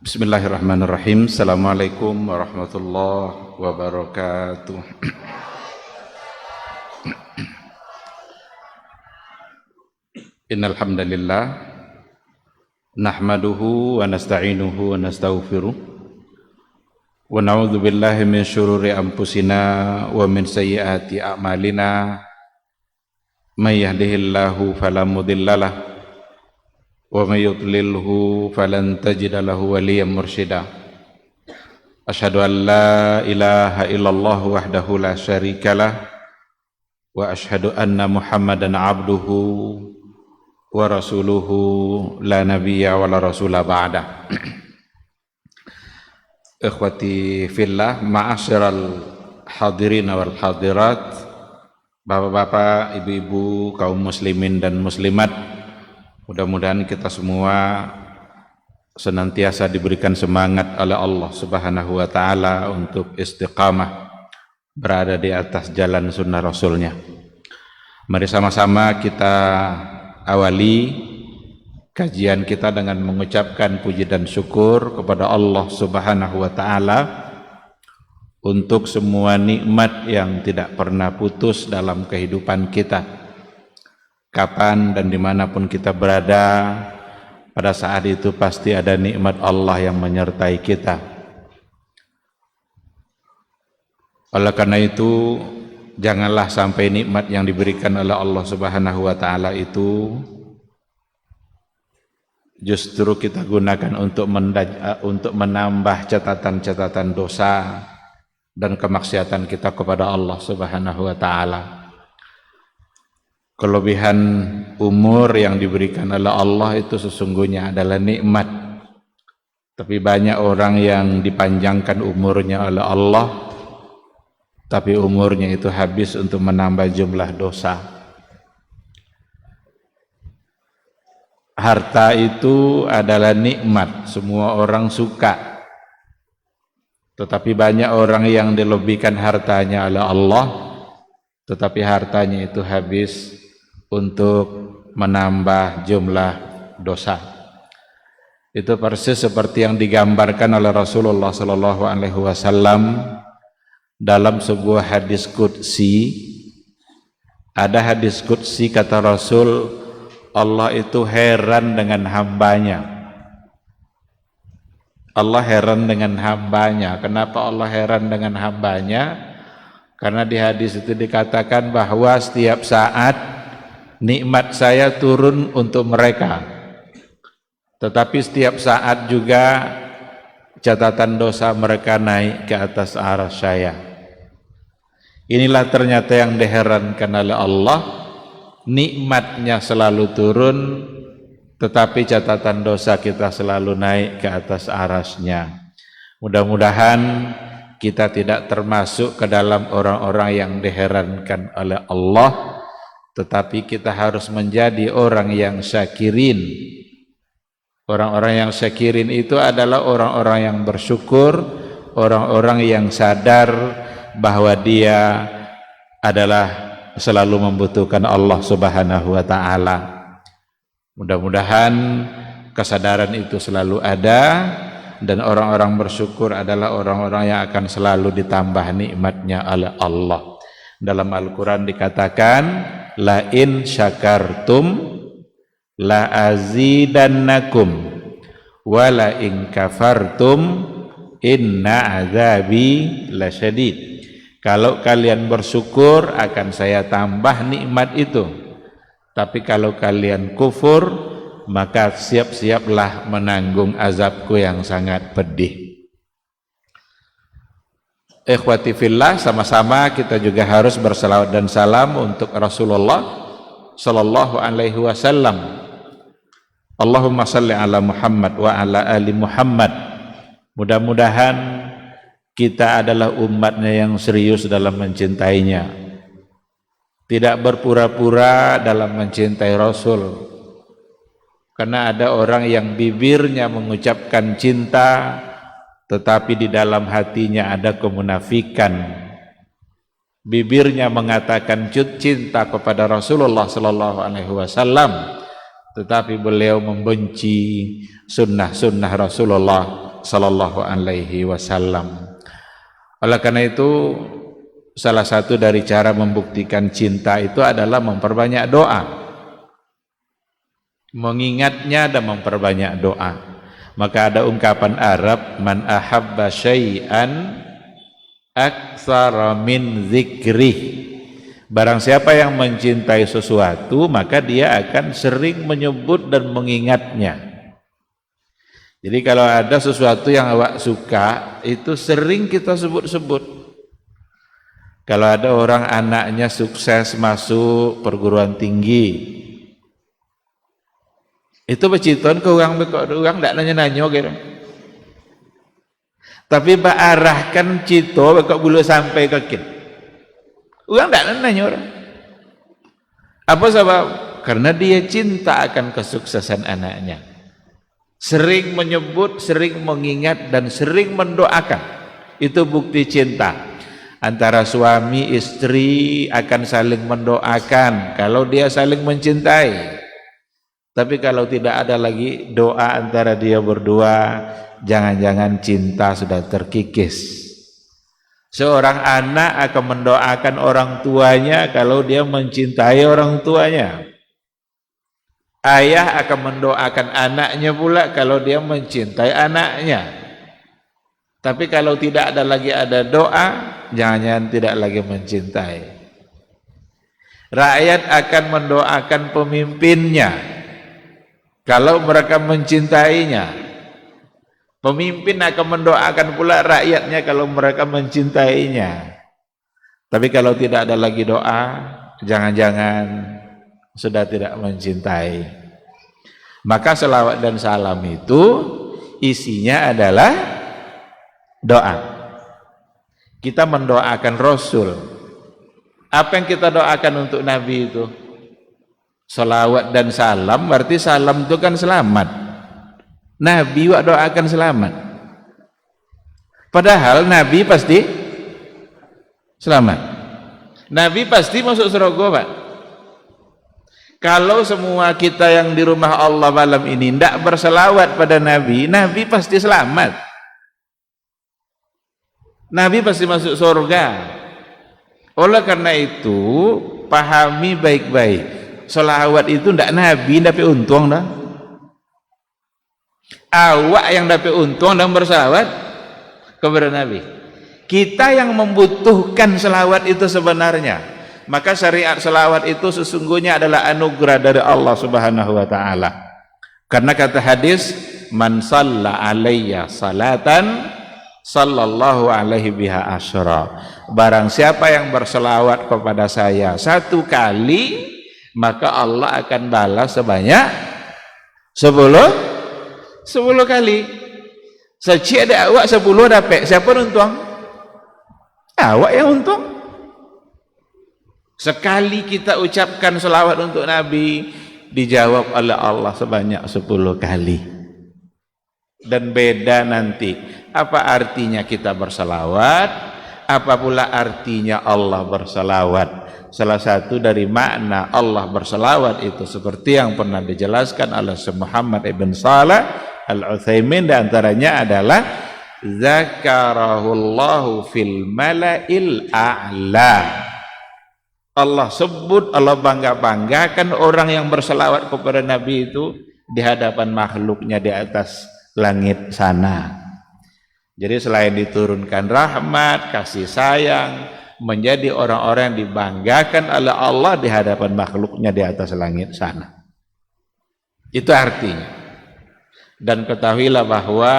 Bismillahirrahmanirrahim. Assalamualaikum warahmatullahi wabarakatuh. Innal hamdalillah nahmaduhu wa nasta'inuhu wa nastaghfiruh wa na'udzu billahi min syururi anfusina wa min sayyiati a'malina. May yahdihillahu fala mudhillalah wa may yudlilhu falan tajida lahu waliyyan mursyida. Asyhadu an la ilaha illallah wahdahu la syarikalah wa asyhadu anna Muhammadan abduhu wa rasuluhu la nabiyya wa la rasula ba'da. Ikhwati fillah, ma'asyiral hadirin wal hadirat, bapak-bapak, ibu-ibu, kaum muslimin dan muslimat, mudah-mudahan kita semua senantiasa diberikan semangat oleh Allah Subhanahu wa ta'ala untuk istiqamah berada di atas jalan sunnah Rasulnya. Mari sama-sama kita awali kajian kita dengan mengucapkan puji dan syukur kepada Allah Subhanahu wa ta'ala untuk semua nikmat yang tidak pernah putus dalam kehidupan kita. Kapan dan dimanapun kita berada, pada saat itu pasti ada nikmat Allah yang menyertai kita. Oleh karena itu, janganlah sampai nikmat yang diberikan oleh Allah Subhanahu wa ta'ala itu justru kita gunakan untuk menambah catatan-catatan dosa dan kemaksiatan kita kepada Allah Subhanahu wa ta'ala. Kelebihan umur yang diberikan oleh Allah itu sesungguhnya adalah nikmat. Tapi banyak orang yang dipanjangkan umurnya oleh Allah, tapi umurnya itu habis untuk menambah jumlah dosa. Harta itu adalah nikmat, semua orang suka. Tetapi banyak orang yang dilebihkan hartanya oleh Allah, tetapi hartanya itu habis untuk menambah jumlah dosa. Itu persis seperti yang digambarkan oleh Rasulullah sallallahu alaihi wasallam dalam sebuah hadis qudsi. Ada hadis qudsi, kata Rasul, Allah itu heran dengan hambanya. Allah heran dengan hambanya. Kenapa Allah heran dengan hambanya? Karena di hadis itu dikatakan bahwa setiap saat nikmat saya turun untuk mereka, tetapi setiap saat juga catatan dosa mereka naik ke atas arsy saya. Inilah ternyata yang diherankan oleh Allah, nikmatnya selalu turun, tetapi catatan dosa kita selalu naik ke atas arsy-Nya. Mudah-mudahan kita tidak termasuk ke dalam orang-orang yang diherankan oleh Allah, tetapi kita harus menjadi orang yang syakirin. Orang-orang yang syakirin itu adalah orang-orang yang bersyukur, orang-orang yang sadar bahwa dia adalah selalu membutuhkan Allah Subhanahu wa ta'ala. Mudah-mudahan kesadaran itu selalu ada, dan orang-orang bersyukur adalah orang-orang yang akan selalu ditambah nikmatnya oleh Allah. Dalam Al-Quran dikatakan, la in syakartum la azidannakum wa la in kafartum inna azabi lasyadid. Kalau kalian bersyukur akan saya tambah nikmat itu, tapi kalau kalian kufur maka siap-siaplah menanggung azabku yang sangat pedih. Ikhwati fillah, sama-sama kita juga harus bersalawat dan salam untuk Rasulullah sallallahu alaihi wasallam. Allahumma salli ala Muhammad wa ala ali Muhammad. Mudah-mudahan kita adalah umatnya yang serius dalam mencintainya, tidak berpura-pura dalam mencintai Rasul. Karena ada orang yang bibirnya mengucapkan cinta, tetapi di dalam hatinya ada kemunafikan. Bibirnya mengatakan cinta kepada Rasulullah sallallahu alaihi wasallam, tetapi beliau membenci sunnah-sunnah Rasulullah sallallahu alaihi wasallam. Oleh karena itu, salah satu dari cara membuktikan cinta itu adalah memperbanyak doa, mengingatnya dan memperbanyak doa. Maka ada ungkapan Arab, man ahabba syai'an aktsara min zikrih. Barang siapa yang mencintai sesuatu, maka dia akan sering menyebut dan mengingatnya. Jadi kalau ada sesuatu yang awak suka, itu sering kita sebut-sebut. Kalau ada orang anaknya sukses masuk perguruan tinggi, itu berciton ke orang tidak nanya-nanya gitu. Tapi arahkan cito bekok bulu sampai ke kin. Orang tidak nanya orang. Apa sebab? Karena dia cinta akan kesuksesan anaknya. Sering menyebut, sering mengingat, dan sering mendoakan. Itu bukti cinta. Antara suami istri akan saling mendoakan kalau dia saling mencintai. Tapi kalau tidak ada lagi doa antara dia berdua, jangan-jangan cinta sudah terkikis. Seorang anak akan mendoakan orang tuanya kalau dia mencintai orang tuanya. Ayah akan mendoakan anaknya pula kalau dia mencintai anaknya. Tapi kalau tidak ada lagi ada doa, jangan-jangan tidak lagi mencintai. Rakyat akan mendoakan pemimpinnya kalau mereka mencintainya. Pemimpin akan mendoakan pula rakyatnya kalau mereka mencintainya. Tapi kalau tidak ada lagi doa, jangan-jangan sudah tidak mencintai. Maka selawat dan salam itu isinya adalah doa. Kita mendoakan Rasul. Apa yang kita doakan untuk Nabi itu? Selawat dan salam, berarti salam itu kan selamat. Nabi wak doakan selamat. Padahal Nabi pasti selamat. Nabi pasti masuk surga, Pak. Kalau semua kita yang di rumah Allah malam ini tidak berselawat pada Nabi, Nabi pasti selamat. Nabi pasti masuk surga. Oleh karena itu, pahami baik-baik. Selawat itu tidak Nabi dapat untung dah. Awak yang dapat untung dan berselawat kepada Nabi. Kita yang membutuhkan selawat itu sebenarnya. Maka syariat selawat itu sesungguhnya adalah anugerah dari Allah Subhanahu wa taala. Karena kata hadis, man shalla alayya salatan sallallahu alaihi biha asyra. Barang siapa yang berselawat kepada saya satu kali, maka Allah akan balas sebanyak 10 kali. Secik ada awak 10 dapat, siapa untung? Awak yang untung. Sekali kita ucapkan selawat untuk Nabi, dijawab oleh Allah sebanyak 10 kali. Dan beda nanti, apa artinya kita berselawat, apa pula artinya Allah berselawat. Salah satu dari makna Allah berselawat itu seperti yang pernah dijelaskan oleh Syekh Muhammad ibn Shalih Al-Utsaimin, di antaranya adalah zakarahullahu fil mala'il a'la. Allah sebut, Allah bangga-banggakan orang yang berselawat kepada Nabi itu di hadapan makhluknya di atas langit sana. Jadi selain diturunkan rahmat, kasih sayang, menjadi orang-orang yang dibanggakan oleh Allah di hadapan makhluknya di atas langit sana. Itu artinya. Dan ketahuilah bahwa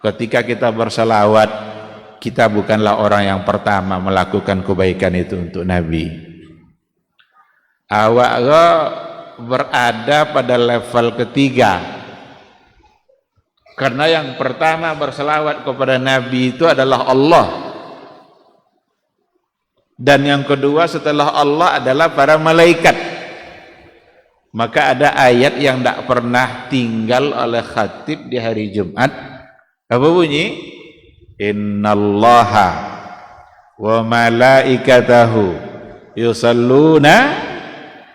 ketika kita berselawat, kita bukanlah orang yang pertama melakukan kebaikan itu untuk Nabi. Awak berada pada level ketiga. Karena yang pertama berselawat kepada Nabi itu adalah Allah. Dan yang kedua setelah Allah adalah para malaikat. Maka ada ayat yang tidak pernah tinggal oleh khatib di hari Jumat. Apa bunyi? Innallaha wa malaikatahu yusalluna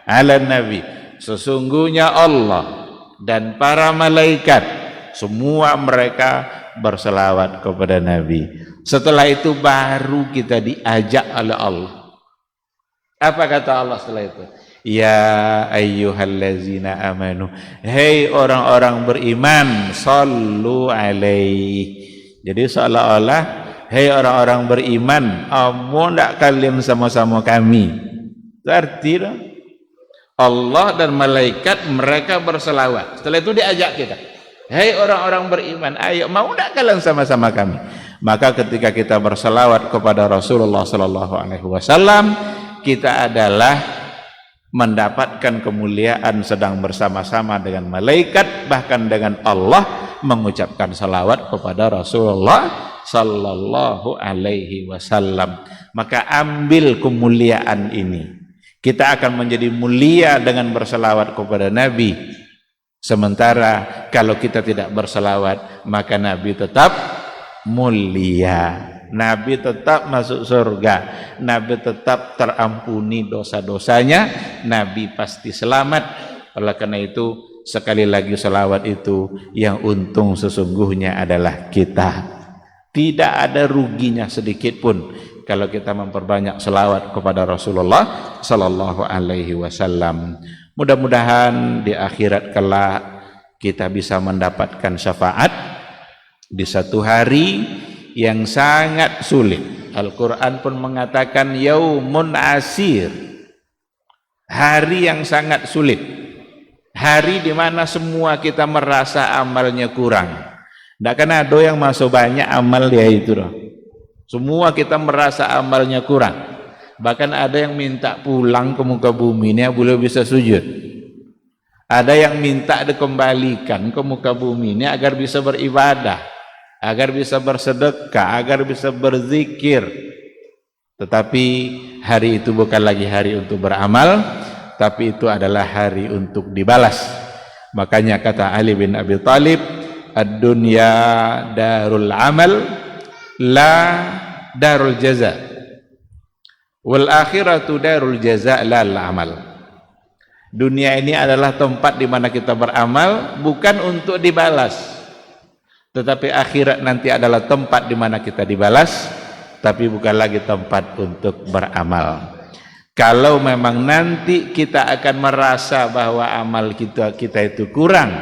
ala nabi. Sesungguhnya Allah dan para malaikat semua mereka berselawat kepada Nabi. Setelah itu baru kita diajak oleh Allah. Apa kata Allah setelah itu? Ya ayyuhallazina amanu, hei orang-orang beriman, sallu alaihi. Jadi seolah-olah, hei orang-orang beriman, mau ndak kalian sama-sama kami? Arti Allah dan malaikat mereka berselawat. Setelah itu diajak kita, hei orang-orang beriman, ayo mau ndak kalian sama-sama kami? Maka ketika kita berselawat kepada Rasulullah sallallahu alaihi wasallam, kita adalah mendapatkan kemuliaan sedang bersama-sama dengan malaikat, bahkan dengan Allah, mengucapkan salawat kepada Rasulullah sallallahu alaihi wasallam. Maka ambil kemuliaan ini. Kita akan menjadi mulia dengan berselawat kepada Nabi. Sementara kalau kita tidak berselawat, maka Nabi tetap mulia. Nabi tetap masuk surga, Nabi tetap terampuni dosa-dosanya, Nabi pasti selamat. Oleh karena itu, sekali lagi selawat itu yang untung sesungguhnya adalah kita. Tidak ada ruginya sedikit pun kalau kita memperbanyak selawat kepada Rasulullah sallallahu alaihi wasallam. Mudah-mudahan di akhirat kelak kita bisa mendapatkan syafaat di satu hari yang sangat sulit. Al-Quran pun mengatakan yaumun asir, hari yang sangat sulit, hari di mana semua kita merasa amalnya kurang. Tidak akan ada yang masuk banyak amal dia itu loh. Semua kita merasa amalnya kurang. Bahkan ada yang minta pulang ke muka bumi ini boleh bisa sujud. Ada yang minta dikembalikan ke muka bumi ini agar bisa beribadah, agar bisa bersedekah, agar bisa berzikir. Tetapi hari itu bukan lagi hari untuk beramal, tapi itu adalah hari untuk dibalas. Makanya kata Ali bin Abi Thalib, ad-dunya darul amal la darul jaza, wal akhiratu darul jaza la al amal. Dunia ini adalah tempat di mana kita beramal, bukan untuk dibalas. Tetapi akhirat nanti adalah tempat di mana kita dibalas, tapi bukan lagi tempat untuk beramal. Kalau memang nanti kita akan merasa bahwa amal kita itu kurang,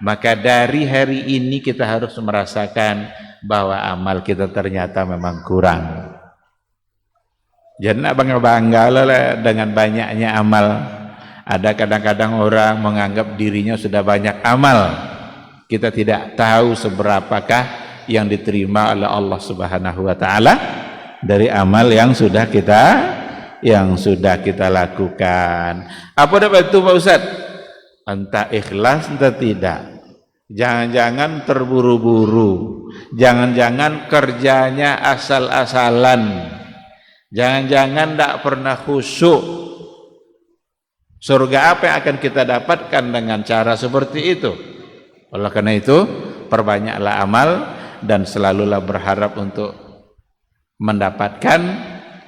maka dari hari ini kita harus merasakan bahwa amal kita ternyata memang kurang. Jangan bangga-bangga dengan banyaknya amal. Ada kadang-kadang orang menganggap dirinya sudah banyak amal. Kita tidak tahu seberapakah yang diterima oleh Allah Subhanahu wa taala dari amal yang sudah kita lakukan. Apa dapat itu Pak Ustaz? Entah ikhlas entah tidak. Jangan-jangan terburu-buru. Jangan-jangan kerjanya asal-asalan. Jangan-jangan tidak pernah khusyuk. Surga apa yang akan kita dapatkan dengan cara seperti itu? Oleh karena itu, perbanyaklah amal dan selalulah berharap untuk mendapatkan,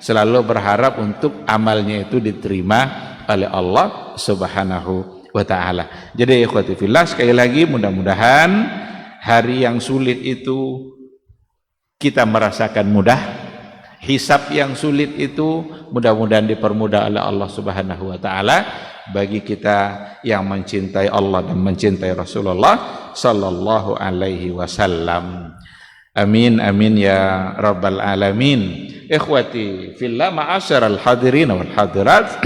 selalu berharap untuk amalnya itu diterima oleh Allah Subhanahu wa ta'ala. Jadi ikhwati fillah, sekali lagi mudah-mudahan hari yang sulit itu kita merasakan mudah. Hisab yang sulit itu mudah-mudahan dipermudah oleh Allah Subhanahu wa ta'ala bagi kita yang mencintai Allah dan mencintai Rasulullah sallallahu alaihi wasallam. Amin amin ya rabbal alamin. Ikhwati fillah, ma'asyiral hadirin wal hadirat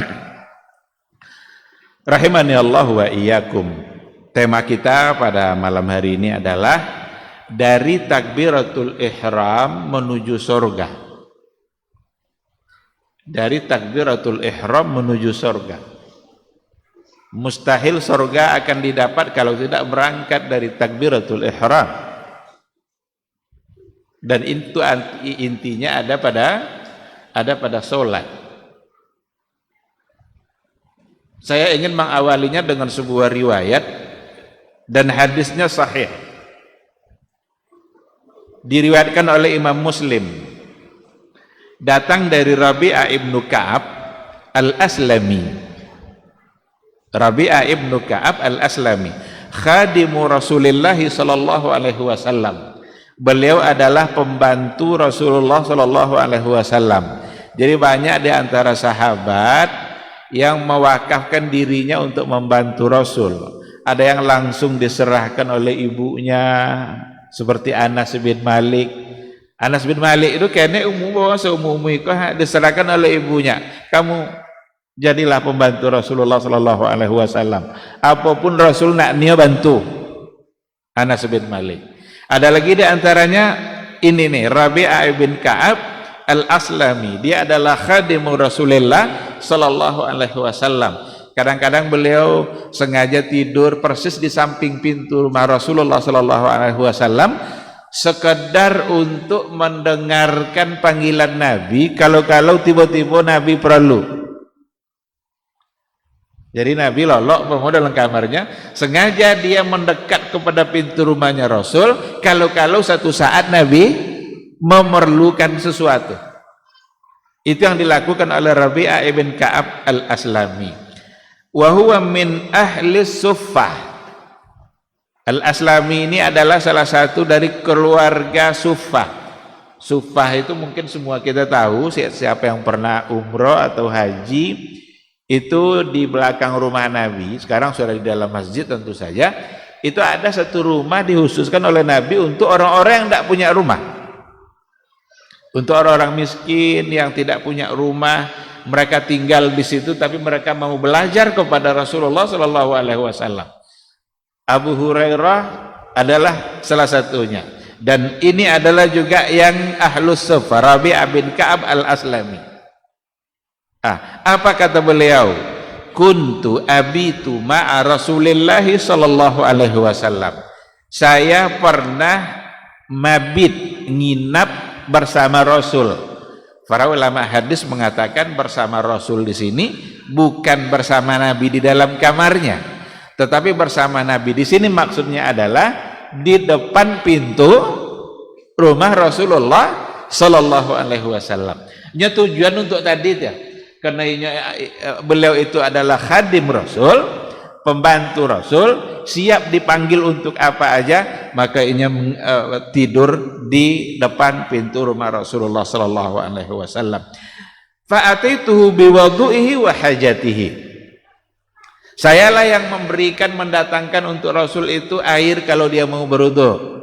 rahimani Allah wa iyyakum. Tema kita pada malam hari ini adalah dari takbiratul ihram menuju surga. Dari takbiratul ihram menuju surga. Mustahil surga akan didapat kalau tidak berangkat dari takbiratul ihram. Dan itu intinya ada pada solat. Saya ingin mengawalinya dengan sebuah riwayat dan hadisnya sahih. Diriwayatkan oleh Imam Muslim. Datang dari Rabi'ah ibnu Ka'ab al-Aslami. Rabi'ah ibnu Ka'ab al-Aslami, khadimu Rasulillah sallallahu alaihi wasallam. Beliau adalah pembantu Rasulullah sallallahu alaihi wasallam. Jadi banyak di antara sahabat yang mewakafkan dirinya untuk membantu Rasul. Ada yang langsung diserahkan oleh ibunya, seperti Anas bin Malik. Anas bin Malik itu kayaknya seumur itu diserahkan oleh ibunya. Kamu jadilah pembantu Rasulullah sallallahu alaihi wasallam. Apapun Rasul nak nia bantu. Anas bin Malik. Ada lagi di antaranya ini nih, Rabi'ah bin Ka'ab Al-Aslami. Dia adalah khadimu Rasulullah sallallahu alaihi wasallam. Kadang-kadang beliau sengaja tidur persis di samping pintu rumah Rasulullah sallallahu alaihi wasallam sekedar untuk mendengarkan panggilan Nabi kalau tiba-tiba Nabi perlu. Jadi Nabi lolok dalam kamarnya, sengaja dia mendekat kepada pintu rumahnya Rasul kalau satu saat Nabi memerlukan sesuatu. Itu yang dilakukan oleh Rabi'ah ibn Ka'ab Al-Aslami. Wa huwa min ahli Suffah. Al-Aslami ini adalah salah satu dari keluarga Suffah. Suffah itu mungkin semua kita tahu, siapa yang pernah umroh atau haji, itu di belakang rumah Nabi, sekarang sudah di dalam masjid tentu saja. Itu ada satu rumah dikhususkan oleh Nabi untuk orang-orang yang tidak punya rumah, untuk orang-orang miskin yang tidak punya rumah. Mereka tinggal di situ tapi mereka mau belajar kepada Rasulullah sallallahu alaihi wasallam. Abu Hurairah adalah salah satunya, dan ini adalah juga yang ahlus suffah, Rabi'ah bin Ka'ab Al-Aslami. Apa kata beliau? Kuntu abitu ma'a Rasulillah sallallahu alaihi wasallam. Saya pernah mabit, nginap bersama Rasul. Para ulama hadis mengatakan bersama Rasul di sini bukan bersama Nabi di dalam kamarnya, tetapi bersama Nabi di sini maksudnya adalah di depan pintu rumah Rasulullah sallallahu alaihi wasallam. Tujuan untuk tadi ya, karena beliau itu adalah khadim Rasul, pembantu Rasul, siap dipanggil untuk apa aja, maka ini tidur di depan pintu rumah Rasulullah sallallahu alaihi wasallam. Fa ataituhu biwudu'ihi wa hajatihi. Sayalah yang mendatangkan untuk Rasul itu air kalau dia mau berwudu.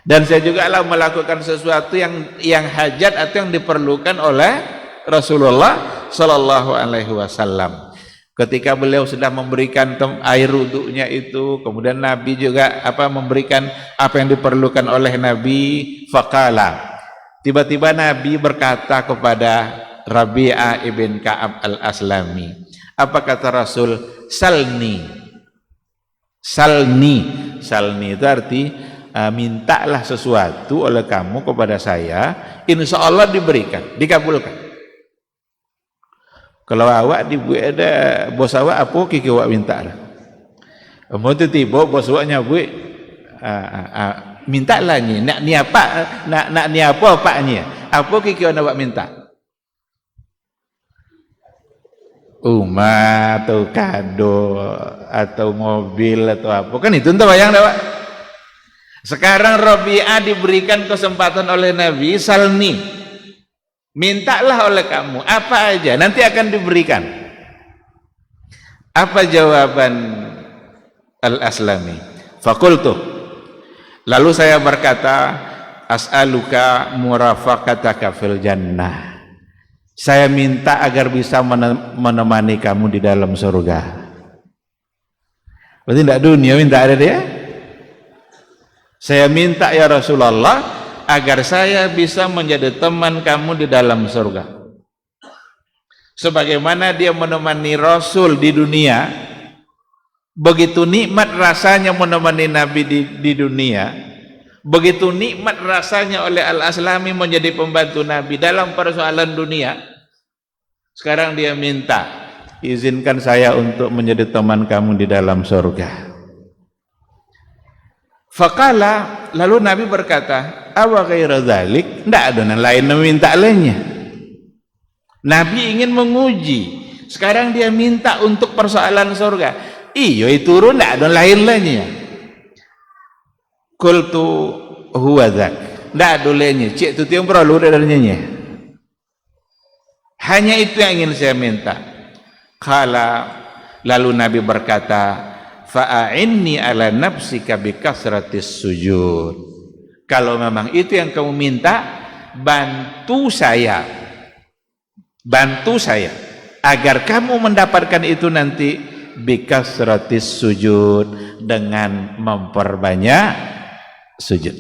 Dan saya juga lah melakukan sesuatu yang hajat atau yang diperlukan oleh Rasulullah sallallahu alaihi wasallam. Ketika beliau sudah memberikan air wudunya itu, kemudian Nabi juga memberikan apa yang diperlukan oleh Nabi. Faqala, tiba-tiba Nabi berkata kepada Rabi'ah ibn Ka'ab Al-Aslami. Apa kata Rasul? Salni. Salni itu arti mintalah sesuatu oleh kamu kepada saya, insya Allah diberikan, dikabulkan. Kalau awak dibuat ada bos awak apa kiki awak minta lah. Mau tiba bos awaknya buat minta lah ni. Nak ni apa? Nak ni apa apanya? Apa kiki awak minta? Rumah atau kado atau mobil atau apa? Kan itu entah bayang dah. Sekarang Rabi'ah diberikan kesempatan oleh Nabi, salni. Mintalah oleh kamu apa aja, nanti akan diberikan. Apa jawaban Al-Aslami? Fakultu, lalu saya berkata, as'aluka murafaqataka fil jannah. Saya minta agar bisa menemani kamu di dalam surga. Berarti tidak dunia minta ada dia. Saya minta ya Rasulullah agar saya bisa menjadi teman kamu di dalam surga. Sebagaimana dia menemani Rasul di dunia, begitu nikmat rasanya menemani Nabi di dunia, begitu nikmat rasanya oleh Al-Aslami menjadi pembantu Nabi dalam persoalan dunia. Sekarang dia minta, izinkan saya untuk menjadi teman kamu di dalam surga. Faqala, lalu Nabi berkata, awa ghaira dzalik, tidak ada yang lain meminta lainnya. Nabi ingin menguji. Sekarang dia minta untuk persoalan surga. iyo turun ndak ada lain lainnya. Qultu huwa dzak. Ndak ada lainnya. Cik tu yang perlu darinya. Hanya itu yang ingin saya minta. Lalu Nabi berkata, fa'a'inni ala nafsika bikasratis sujud. Kalau memang itu yang kamu minta, bantu saya agar kamu mendapatkan itu nanti bikasratis sujud, dengan memperbanyak sujud.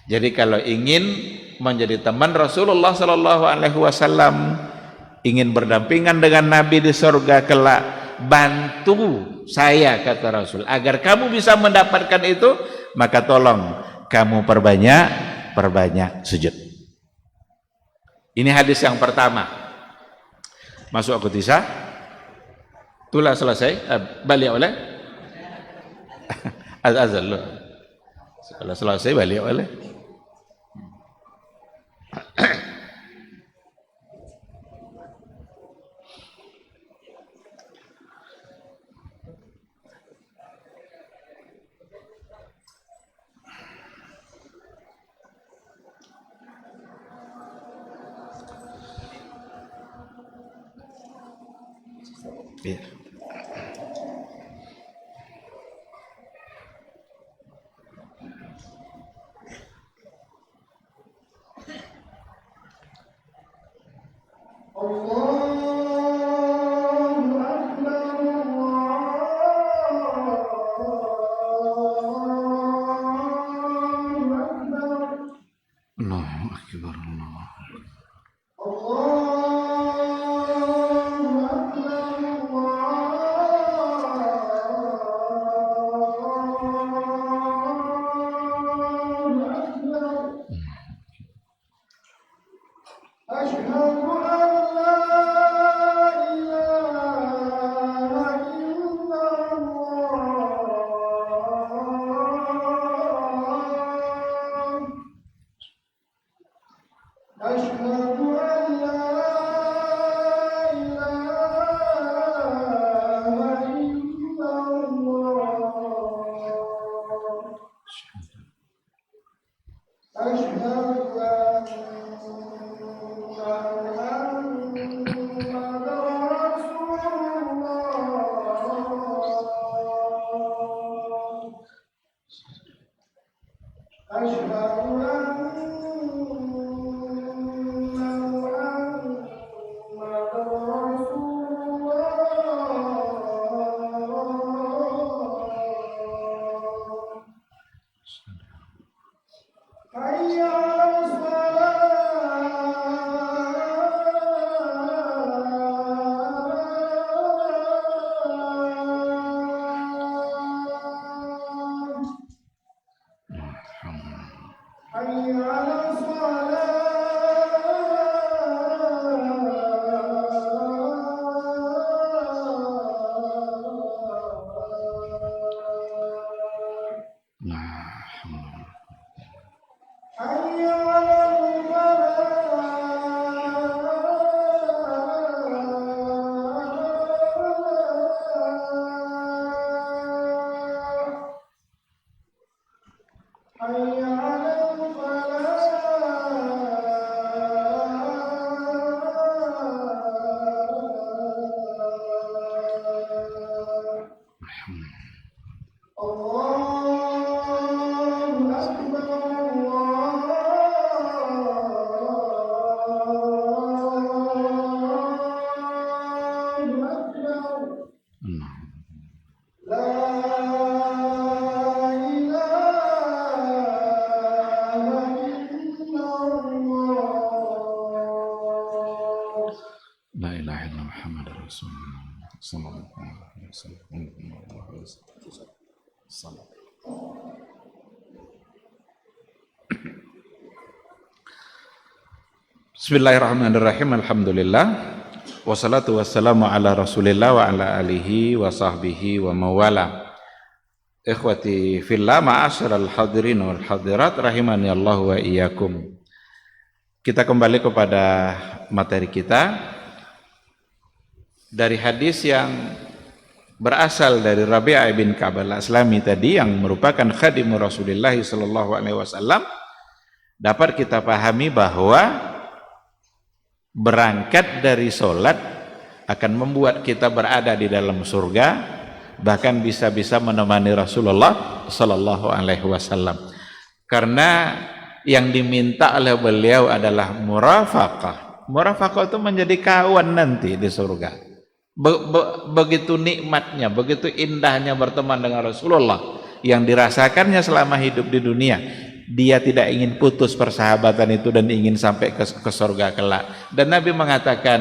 Jadi kalau ingin menjadi teman Rasulullah sallallahu alaihi wasallam, ingin berdampingan dengan Nabi di surga kelak, bantu saya, kata Rasul, agar kamu bisa mendapatkan itu, maka tolong kamu perbanyak sujud. Ini hadis yang pertama. Masuk aku tisa? Tulah selesai? Balik oleh? Azal loh. Kalau selesai balik oleh? Iya. Allahu Akbar, Allahu Akbar. La ilaha illallah Muhammad Rasulullah sallallahu alaihi wasallam. Bismillahirrahmanirrahim. Alhamdulillah. Wassalatu wassalamu ala Rasulillah wa ala alihi wa sahbihi wa mawala. Ikhwati fillah, ma'asyiral hadirin wal hadirat rahimani Allah wa iyyakum. Kita kembali kepada materi kita dari hadis yang berasal dari Rabi'ah bin Ka'ab al-Aslami tadi yang merupakan khadim Rasulullah sallallahu alaihi wasallam, dapat kita pahami bahwa berangkat dari solat akan membuat kita berada di dalam surga, bahkan bisa-bisa menemani Rasulullah sallallahu alaihi wasallam. Karena yang diminta oleh beliau adalah murafaqah. Murafaqah itu menjadi kawan nanti di surga. Begitu nikmatnya, begitu indahnya berteman dengan Rasulullah yang dirasakannya selama hidup di dunia. Dia tidak ingin putus persahabatan itu dan ingin sampai ke surga kelak. Dan Nabi mengatakan,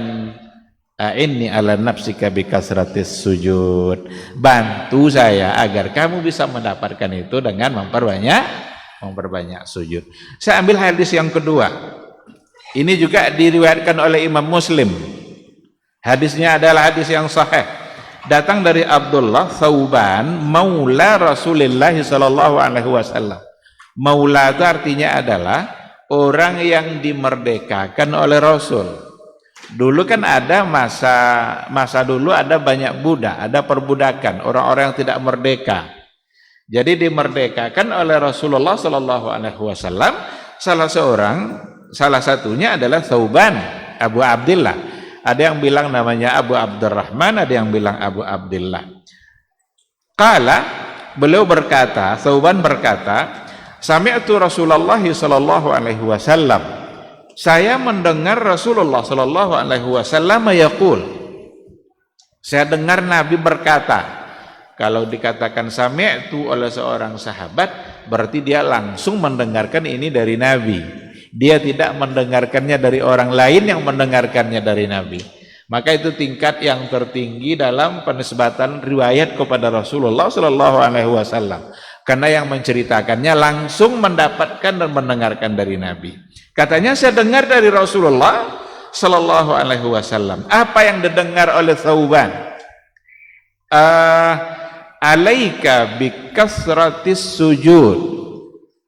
inni ala nafsika bikasratis sujud. Bantu saya agar kamu bisa mendapatkan itu dengan memperbanyak sujud. Saya ambil hadis yang kedua. Ini juga diriwayatkan oleh Imam Muslim. Hadisnya adalah hadis yang sahih. Datang dari Abdullah Thauban, maula Rasulullah sallallahu alaihi wasallam. Maula itu artinya adalah orang yang dimerdekakan oleh Rasul. Dulu kan ada masa dulu ada banyak budak, ada perbudakan, orang-orang yang tidak merdeka. Jadi dimerdekakan oleh Rasulullah sallallahu alaihi wasallam. Salah satunya adalah Thauban, Abu Abdillah. Ada yang bilang namanya Abu Abdurrahman, ada yang bilang Abu Abdillah. Qala, beliau berkata, Thauban berkata, sami'tu Rasulullah sallallahu alaihi wasallam. Saya mendengar Rasulullah sallallahu alaihi wasallam yaqul. Saya dengar Nabi berkata. Kalau dikatakan sami'tu oleh seorang sahabat, berarti dia langsung mendengarkan ini dari Nabi. Dia tidak mendengarkannya dari orang lain yang mendengarkannya dari Nabi. Maka itu tingkat yang tertinggi dalam penisbatan riwayat kepada Rasulullah sallallahu alaihi wasallam. Karena yang menceritakannya langsung mendapatkan dan mendengarkan dari Nabi. Katanya saya dengar dari Rasulullah sallallahu alaihi wasallam. Apa yang didengar oleh Thauban? Alaika bikasratis sujud.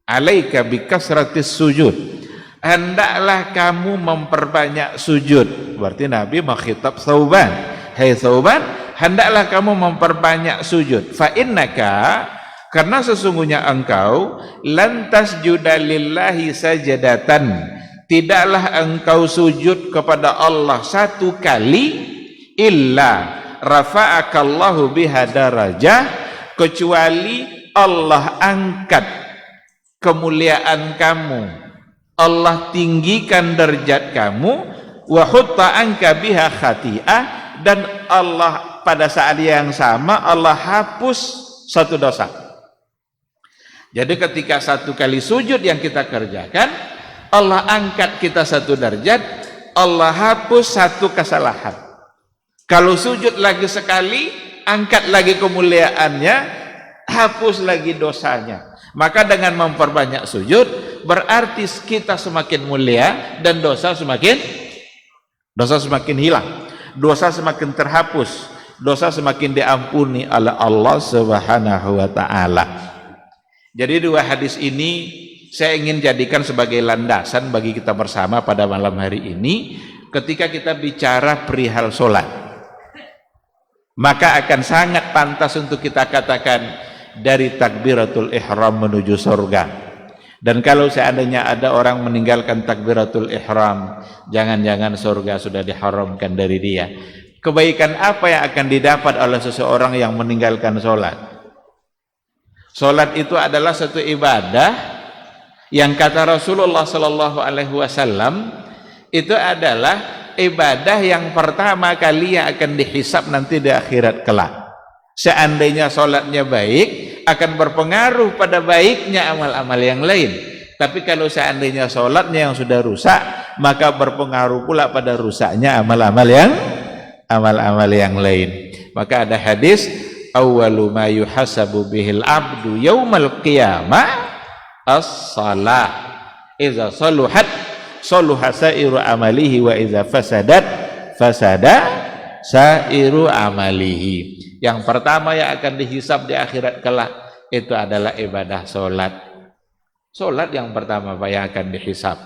Alaika bikasratis sujud. Hendaklah kamu memperbanyak sujud. Berarti Nabi mengkhitab Thauban. Hai Thauban, hendaklah kamu memperbanyak sujud. Fa innaka, karena sesungguhnya engkau lantas judalillahi sajadatan, tidaklah engkau sujud kepada Allah satu kali illa rafa'akallahu biha darajah, kecuali Allah angkat kemuliaan kamu, Allah tinggikan derajat kamu, wa hutta anka biha khati'ah, dan Allah pada saat yang sama Allah hapus satu dosa. Jadi ketika satu kali sujud yang kita kerjakan, Allah angkat kita satu derajat, Allah hapus satu kesalahan. Kalau sujud lagi sekali, angkat lagi kemuliaannya, hapus lagi dosanya. Maka dengan memperbanyak sujud, berarti kita semakin mulia dan dosa semakin hilang, dosa semakin terhapus, dosa semakin diampuni oleh Allah Subhanahu wa taala. Jadi dua hadis ini saya ingin jadikan sebagai landasan bagi kita bersama pada malam hari ini ketika kita bicara perihal salat. Maka akan sangat pantas untuk kita katakan dari takbiratul ihram menuju surga. Dan kalau seandainya ada orang meninggalkan takbiratul ihram, jangan-jangan surga sudah diharamkan dari dia. Kebaikan apa yang akan didapat oleh seseorang yang meninggalkan sholat? Sholat itu adalah satu ibadah yang kata Rasulullah sallallahu alaihi wasallam itu adalah ibadah yang pertama kali yang akan dihisab nanti di akhirat kelak. Seandainya sholatnya baik, akan berpengaruh pada baiknya amal-amal yang lain. Tapi kalau seandainya sholatnya yang sudah rusak, maka berpengaruh pula pada rusaknya amal-amal yang lain. Maka ada hadis, awwalu ma yuhasabu bihil abdu yaumal qiyamah as-salah. Iza saluhat saluha sairu amalihi wa iza fasadat fasada sairu amalihi. Yang pertama yang akan dihisab di akhirat kelak itu adalah ibadah sholat. Sholat yang pertama Pak yang akan dihisab.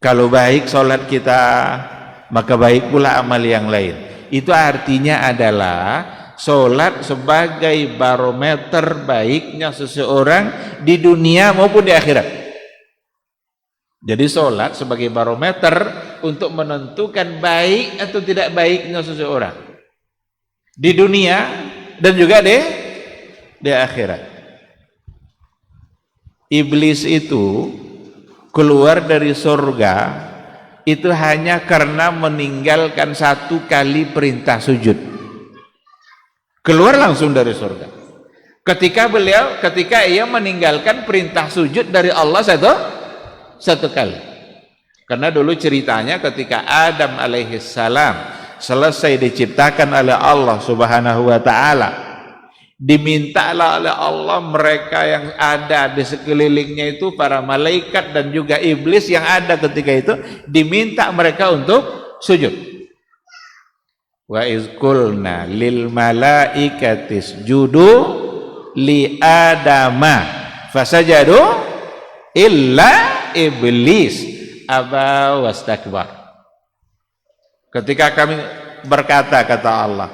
Kalau baik sholat kita, maka baik pula amal yang lain. Itu artinya adalah Solat sebagai barometer baiknya seseorang di dunia maupun di akhirat. Jadi solat sebagai barometer untuk menentukan baik atau tidak baiknya seseorang di dunia dan juga di akhirat. Iblis itu keluar dari surga itu hanya karena meninggalkan satu kali perintah sujud. Keluar langsung dari surga. Ketika ia meninggalkan perintah sujud dari Allah satu kali. Karena dulu ceritanya ketika Adam alaihissalam selesai diciptakan oleh Allah subhanahu wa ta'ala, dimintalah oleh Allah mereka yang ada di sekelilingnya itu, para malaikat dan juga iblis yang ada ketika itu, diminta mereka untuk sujud. Wa iz qulna lil malaikati isjudu li adama fasajadu illa iblis aba wastakbar. Ketika kami berkata, kata Allah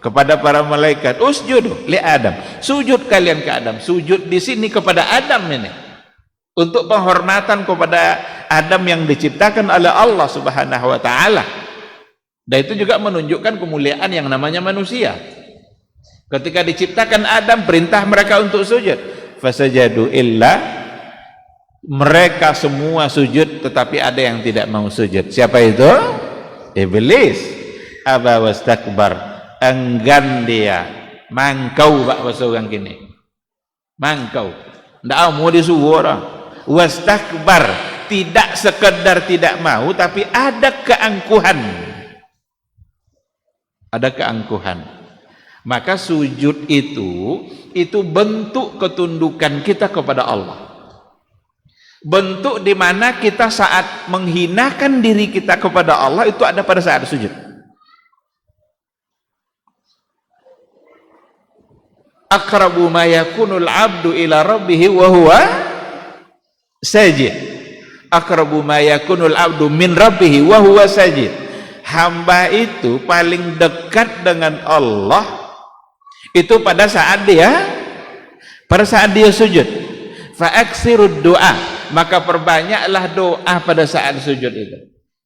kepada para malaikat, usjudu li Adam, sujud kalian ke Adam. Sujud di sini kepada Adam ini untuk penghormatan kepada Adam yang diciptakan oleh Allah subhanahu wa ta'ala. Dan itu juga menunjukkan kemuliaan yang namanya manusia. Ketika diciptakan Adam, perintah mereka untuk sujud. Fasajadu illa, mereka semua sujud, tetapi ada yang tidak mau sujud. Siapa itu? Iblis. Aba wastakbar, enggan dia, mangkau pak bahasa orang kini, mangkau, ndak mau disuruh orang. Wastakbar, tidak sekedar tidak mau, tapi ada keangkuhan. Ada keangkuhan. Maka sujud itu bentuk ketundukan kita kepada Allah. Bentuk di mana kita saat menghinakan diri kita kepada Allah itu ada pada saat sujud. Aqrabu ma yakunul abdu ila rabbih wa huwa sajid. Aqrabu ma yakunul abdu min rabbih wa huwa sajid. Hamba itu paling dekat dengan Allah itu pada saat dia sujud. Fa aksirud doa, maka perbanyaklah doa pada saat sujud itu.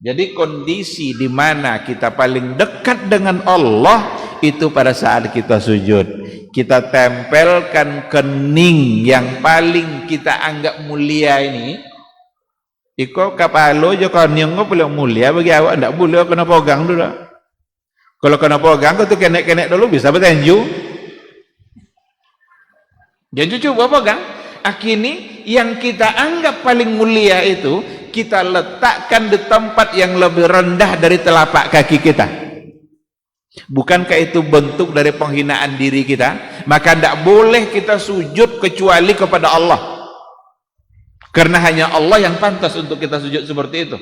Jadi kondisi di mana kita paling dekat dengan Allah itu pada saat kita sujud. Kita tempelkan kening yang paling kita anggap mulia ini. Iko kapalo jo kening paling mulia bagi awak, ndak boleh kena pegang dulu. Kalau kena pegang itu kenek-kenek dulu bisa bertenju. Jangan coba pegang. Akhirnya yang kita anggap paling mulia itu kita letakkan di tempat yang lebih rendah dari telapak kaki kita. Bukankah itu bentuk dari penghinaan diri kita? Maka tidak boleh kita sujud kecuali kepada Allah, karena hanya Allah yang pantas untuk kita sujud seperti itu.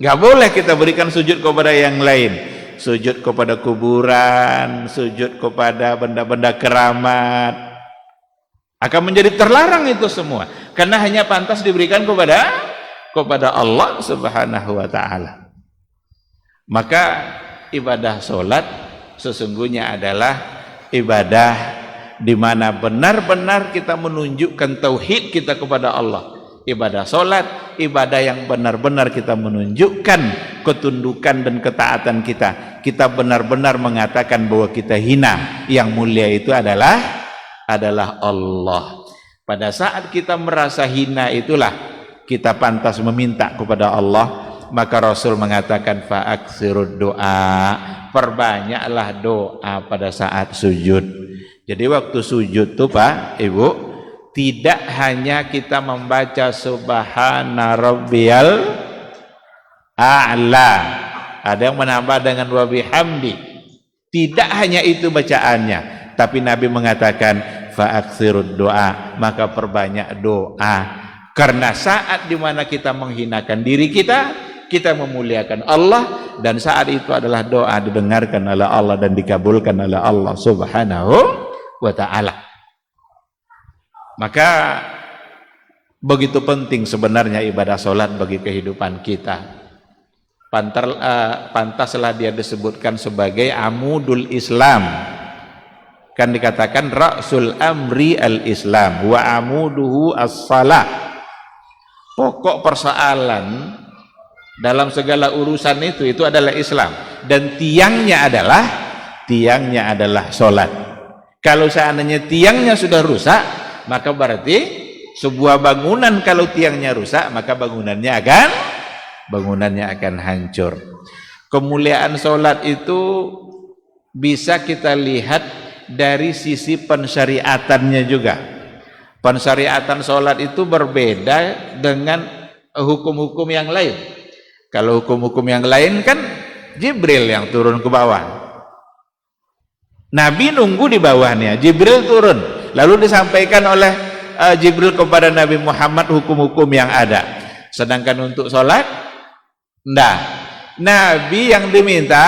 Nggak boleh kita berikan sujud kepada yang lain, sujud kepada kuburan, sujud kepada benda-benda keramat, akan menjadi terlarang itu semua, karena hanya pantas diberikan kepada Allah subhanahu wa ta'ala. Maka ibadah solat sesungguhnya adalah ibadah di mana benar-benar kita menunjukkan tauhid kita kepada Allah. Ibadah solat, ibadah yang benar-benar kita menunjukkan ketundukan dan ketaatan kita. Kita benar-benar mengatakan bahwa kita hina, yang mulia itu adalah Allah. Pada saat kita merasa hina itulah kita pantas meminta kepada Allah. Maka Rasul mengatakan fa'aksirud doa, perbanyaklah doa pada saat sujud. Jadi waktu sujud tuh Pak, Ibu, tidak hanya kita membaca subhana rabbiyal a'la, ada yang menambah dengan wa bihamdi. Tidak hanya itu bacaannya, tapi Nabi mengatakan fa'aksirud doa, maka perbanyak doa. Karena saat dimana kita menghinakan diri kita memuliakan Allah, dan saat itu adalah doa didengarkan oleh Allah dan dikabulkan oleh Allah subhanahu wa ta'ala. Maka begitu penting sebenarnya ibadah solat bagi kehidupan kita. pantaslah dia disebutkan sebagai amudul Islam. Kan dikatakan ra'sul amri al-Islam wa amuduhu as-salah. Pokok persoalan dalam segala urusan itu adalah Islam, dan tiangnya adalah sholat. Kalau seandainya tiangnya sudah rusak, maka berarti sebuah bangunan kalau tiangnya rusak, maka bangunannya akan hancur. Kemuliaan sholat itu bisa kita lihat dari sisi pensyariatannya juga. Pensyariatan sholat itu berbeda dengan hukum-hukum yang lain. Kalau hukum-hukum yang lain kan Jibril yang turun ke bawah, Nabi nunggu di bawahnya, Jibril turun, lalu disampaikan oleh Jibril kepada Nabi Muhammad hukum-hukum yang ada. Sedangkan untuk sholat, enggak, Nabi yang diminta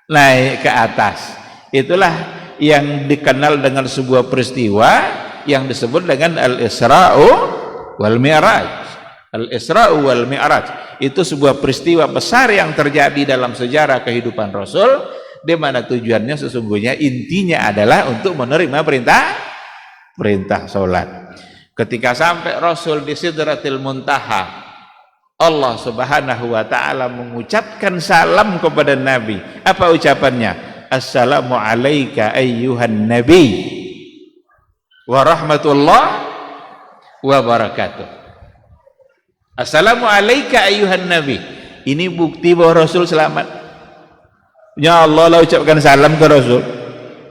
naik ke atas. Itulah yang dikenal dengan sebuah peristiwa yang disebut dengan Al-Isra'u wal Mi'raj. Al-Isra'u wal Mi'raj itu sebuah peristiwa besar yang terjadi dalam sejarah kehidupan Rasul, di mana tujuannya sesungguhnya intinya adalah untuk menerima perintah sholat. Ketika sampai Rasul di Sidratil Muntaha, Allah Subhanahu wa ta'ala mengucapkan salam kepada Nabi. Apa ucapannya? Assalamu alayka ayyuhan nabi wa rahmatullah wa barakatuh. Assalamu alayka ayyuhan nabi. Ini bukti bahwa Rasul selamat. Ya Allah lah ucapkan salam ke Rasul.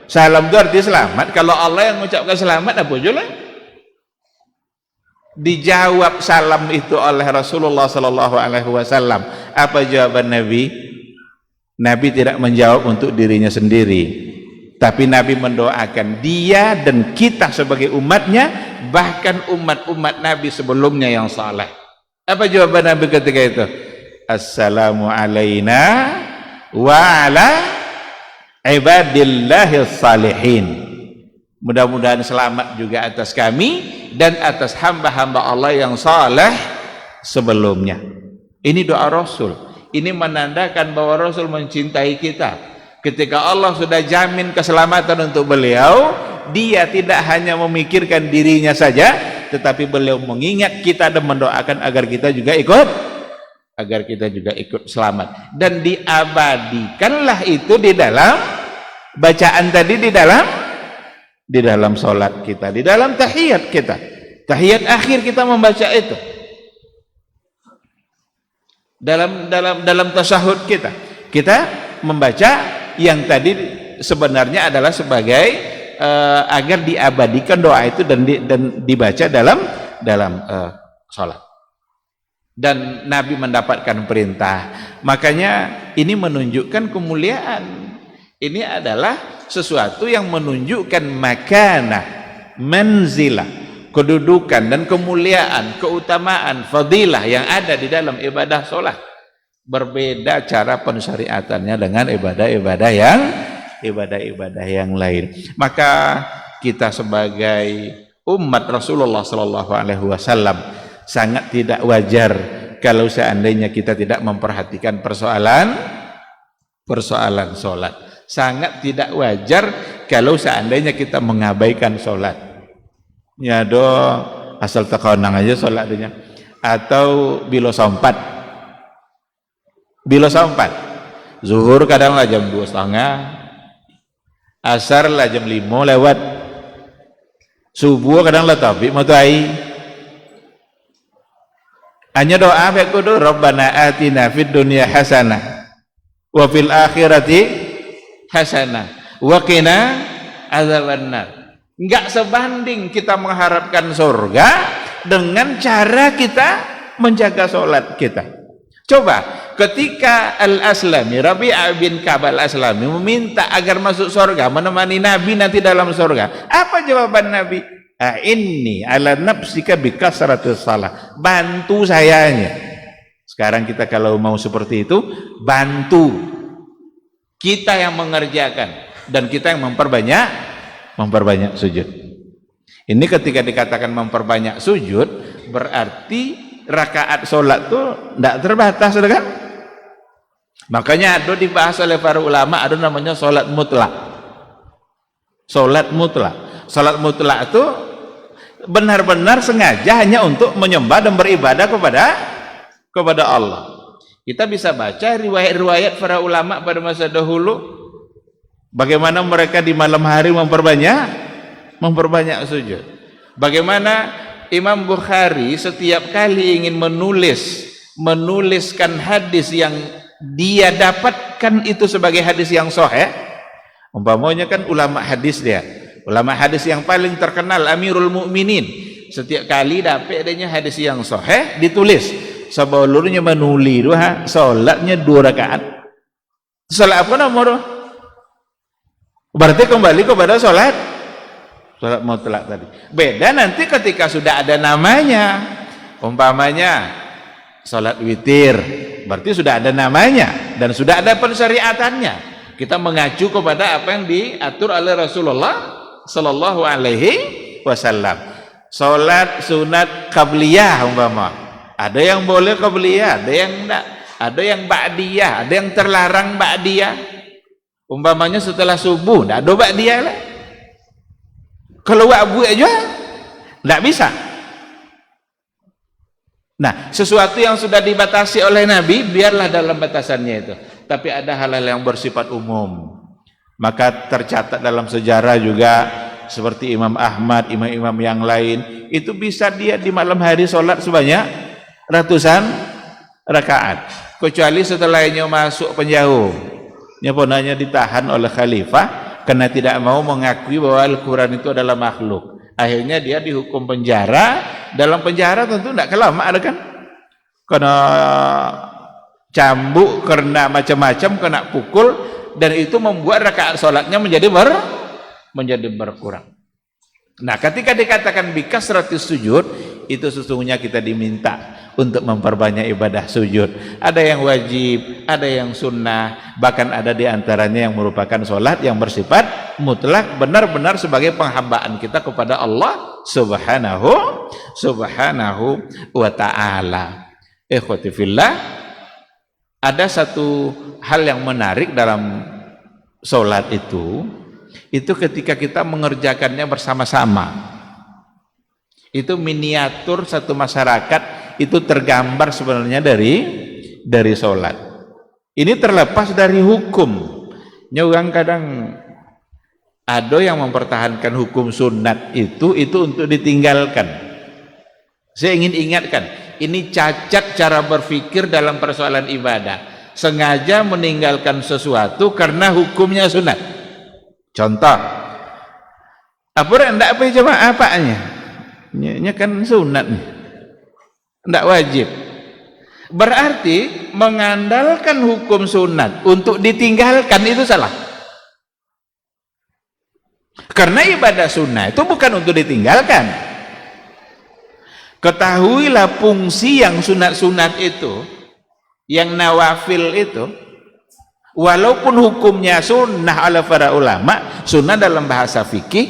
Salam itu arti selamat. Kalau Allah yang mengucapkan selamat, apa jualan? Dijawab salam itu oleh Rasulullah sallallahu alaihi wasallam. Apa jawaban Nabi? Nabi tidak menjawab untuk dirinya sendiri, tapi Nabi mendoakan dia dan kita sebagai umatnya, bahkan umat-umat Nabi sebelumnya yang saleh. Apa jawaban Nabi ketika itu? Assalamu alayna wa ala ibadillahis salihin. Mudah-mudahan selamat juga atas kami dan atas hamba-hamba Allah yang saleh sebelumnya. Ini doa Rasul. Ini menandakan bahwa Rasul mencintai kita. Ketika Allah sudah jamin keselamatan untuk beliau, dia tidak hanya memikirkan dirinya saja, tetapi beliau mengingat kita dan mendoakan agar kita juga ikut selamat. Dan diabadikanlah itu di dalam bacaan tadi, di dalam sholat kita, di dalam tahiyat kita, tahiyat akhir kita membaca itu, dalam tasyahud kita membaca yang tadi sebenarnya adalah sebagai agar diabadikan doa itu dan dibaca dalam sholat. Dan Nabi mendapatkan perintah, makanya ini menunjukkan kemuliaan. Ini adalah sesuatu yang menunjukkan makanah, manzilah, kedudukan dan kemuliaan, keutamaan, fadilah yang ada di dalam ibadah sholat. Berbeda cara pensyariatannya dengan ibadah-ibadah yang lain. Maka kita sebagai umat Rasulullah sallallahu alaihi wasallam sangat tidak wajar kalau seandainya kita tidak memperhatikan persoalan sholat. Sangat tidak wajar kalau seandainya kita mengabaikan sholat. Ya do asal tekonang aja sholatnya. Atau bilo sompat. Zuhur kadang lah jam 2:30. Asar lah jam 5 lewat. Subuh kadang lah tabi matuai. Hanya doa kudu Rabbana atina fid dunya hasanah wa fil akhirati hasanah wa qina adzabannar. Enggak sebanding kita mengharapkan surga dengan cara kita menjaga sholat kita. Coba ketika Al-Aslami, Rabi'ah bin Ka'ab Al-Aslami meminta agar masuk surga, menemani Nabi nanti dalam surga, apa jawaban Nabi? Inni ala nafsika bikasratis salah. Bantu sayanya. Sekarang kita kalau mau seperti itu, bantu. Kita yang mengerjakan dan kita yang memperbanyak sujud. Ini ketika dikatakan memperbanyak sujud, berarti rakaat sholat tuh tidak terbatas, kan? Makanya ada dibahas oleh para ulama, ada namanya sholat mutlak. Sholat mutlak. Sholat mutlak itu benar-benar sengaja hanya untuk menyembah dan beribadah kepada Allah. Kita bisa baca riwayat-riwayat para ulama pada masa dahulu, bagaimana mereka di malam hari memperbanyak sujud. Bagaimana Imam Bukhari setiap kali ingin menuliskan hadis yang dia dapatkan itu sebagai hadis yang sahih, umpamanya kan ulama hadis dia, ulama hadis yang paling terkenal Amirul Mukminin, setiap kali dapat adanya hadis yang sahih ditulis, sebelumnya menulis salatnya 2 rakaat. Salat apa nomor? Berarti kembali kepada salat mutlak tadi. Beda nanti ketika sudah ada namanya, umpamanya salat witir, berarti sudah ada namanya dan sudah ada pensyariatannya. Kita mengacu kepada apa yang diatur oleh Rasulullah sallallahu alaihi wasallam. Salat sunat qabliyah umpama, ada yang boleh qabliyah, ada yang enggak, ada yang ba'diyah, ada yang terlarang ba'diyah. Umpamanya setelah subuh enggak ada ba'diyah lah. Kalau wa'bu aja enggak bisa. Nah, sesuatu yang sudah dibatasi oleh Nabi, biarlah dalam batasannya itu. Tapi ada hal-hal yang bersifat umum. Maka tercatat dalam sejarah juga, seperti Imam Ahmad, imam-imam yang lain, itu bisa dia di malam hari sholat sebanyak ratusan rakaat. Kecuali setelahnya masuk penjauh, nyaponanya ditahan oleh khalifah, karena tidak mau mengakui bahwa Al-Quran itu adalah makhluk. Akhirnya dia dihukum penjara. Dalam penjara tentu tidak kelamaan kan, kena cambuk, kena macam-macam, kena pukul, dan itu membuat rakaat sholatnya menjadi berkurang. Nah, ketika dikatakan bikasratis sujud, itu sesungguhnya kita diminta untuk memperbanyak ibadah sujud. Ada yang wajib, ada yang sunnah, bahkan ada di antaranya yang merupakan sholat yang bersifat mutlak, benar-benar sebagai penghambaan kita kepada Allah subhanahu wa ta'ala. Ikhwati fillah, ada satu hal yang menarik dalam sholat itu ketika kita mengerjakannya bersama-sama. Itu miniatur satu masyarakat itu tergambar sebenarnya dari sholat. Ini terlepas dari hukum. Nyugang kadang ada yang mempertahankan hukum sunat itu untuk ditinggalkan. Saya ingin ingatkan, ini cacat cara berpikir dalam persoalan ibadah. Sengaja meninggalkan sesuatu karena hukumnya sunat. Contoh, apa enggak apa coba apanya? Ini kan sunat nih, enggak wajib. Berarti mengandalkan hukum sunat untuk ditinggalkan itu salah. Karena ibadah sunnah itu bukan untuk ditinggalkan. Ketahuilah fungsi yang sunat-sunat itu, yang nawafil itu, walaupun hukumnya sunnah oleh para ulama, sunnah dalam bahasa fikih,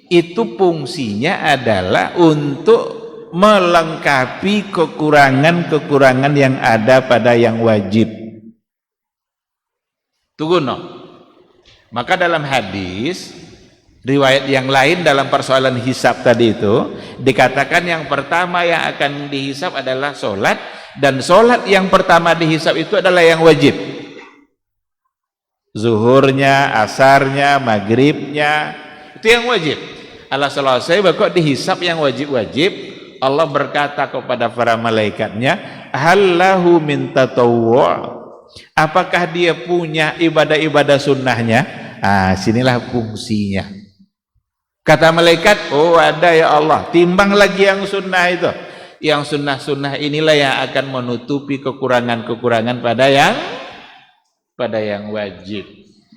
itu fungsinya adalah untuk melengkapi kekurangan-kekurangan yang ada pada yang wajib. Tunggu no. Maka dalam hadis, riwayat yang lain dalam persoalan hisab tadi itu, dikatakan yang pertama yang akan dihisab adalah sholat, dan sholat yang pertama dihisab itu adalah yang wajib. Zuhurnya, asarnya, maghribnya, itu yang wajib. Allah selesai bakal dihisab yang wajib-wajib. Allah berkata kepada para malaikatnya, hallahu min tatawwu', apakah dia punya ibadah-ibadah sunnahnya? Sinilah fungsinya. Kata malaikat, oh ada ya Allah, timbang lagi yang sunnah itu. Yang sunnah-sunnah inilah yang akan menutupi kekurangan-kekurangan pada yang wajib,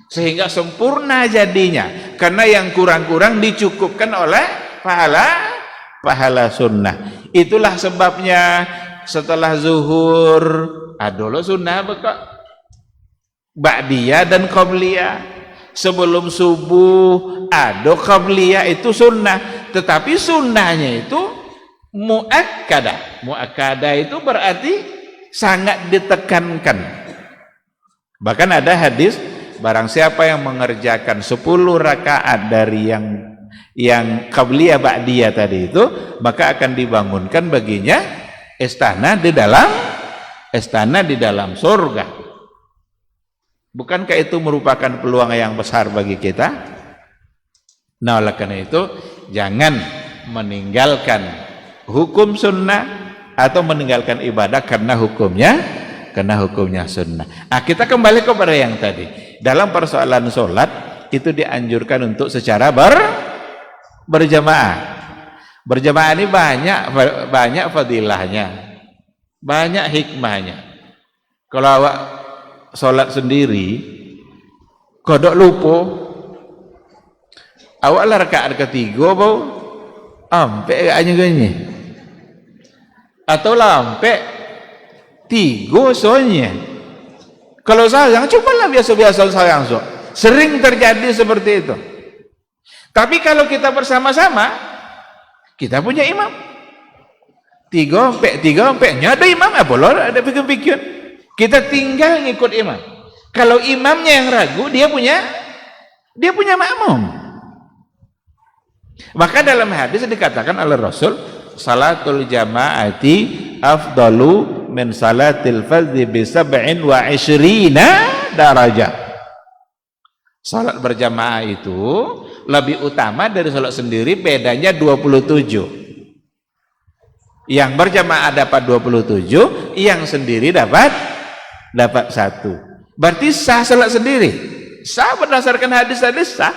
sehingga sempurna jadinya. Karena yang kurang-kurang dicukupkan oleh pahala sunnah. Itulah sebabnya setelah zuhur adalah sunnah bekak ba'diyah dan qabliyah. Sebelum subuh ada qabliyah, itu sunnah, tetapi sunnahnya itu muakkadah. Muakkadah itu berarti sangat ditekankan. Bahkan ada hadis, barang siapa yang mengerjakan 10 rakaat dari yang qabliyah ba'diyah tadi itu, maka akan dibangunkan baginya istana di dalam surga. Bukankah itu merupakan peluang yang besar bagi kita? Nah, oleh karena itu jangan meninggalkan hukum sunnah atau meninggalkan ibadah karena hukumnya sunnah. Kita kembali kepada yang tadi. Dalam persoalan sholat itu dianjurkan untuk secara berjamaah. Berjamaah ini banyak fadilahnya, banyak hikmahnya. Kalau awak sholat sendiri kodok lupa, awak lah rakaat ketiga bau ampe agaknya gini, atau lampe tiga soalnya. Kalau sayang cobalah biasa-biasa sayang so. Sering terjadi seperti itu. Tapi kalau kita bersama-sama, kita punya imam. Tiga nya ada imam, boleh ada pikir-pikir. Kita tinggal ngikut imam. Kalau imamnya yang ragu, dia punya makmum. Maka dalam hadis dikatakan oleh Rasul, salatul jamaati afdalu min salatil fardhi bi 27 darajah. Salat berjamaah itu lebih utama dari salat sendiri, bedanya 27. Yang berjamaah dapat 27, yang sendiri dapat 1. Berarti sah salat sendiri. Sah berdasarkan hadis-hadis sah.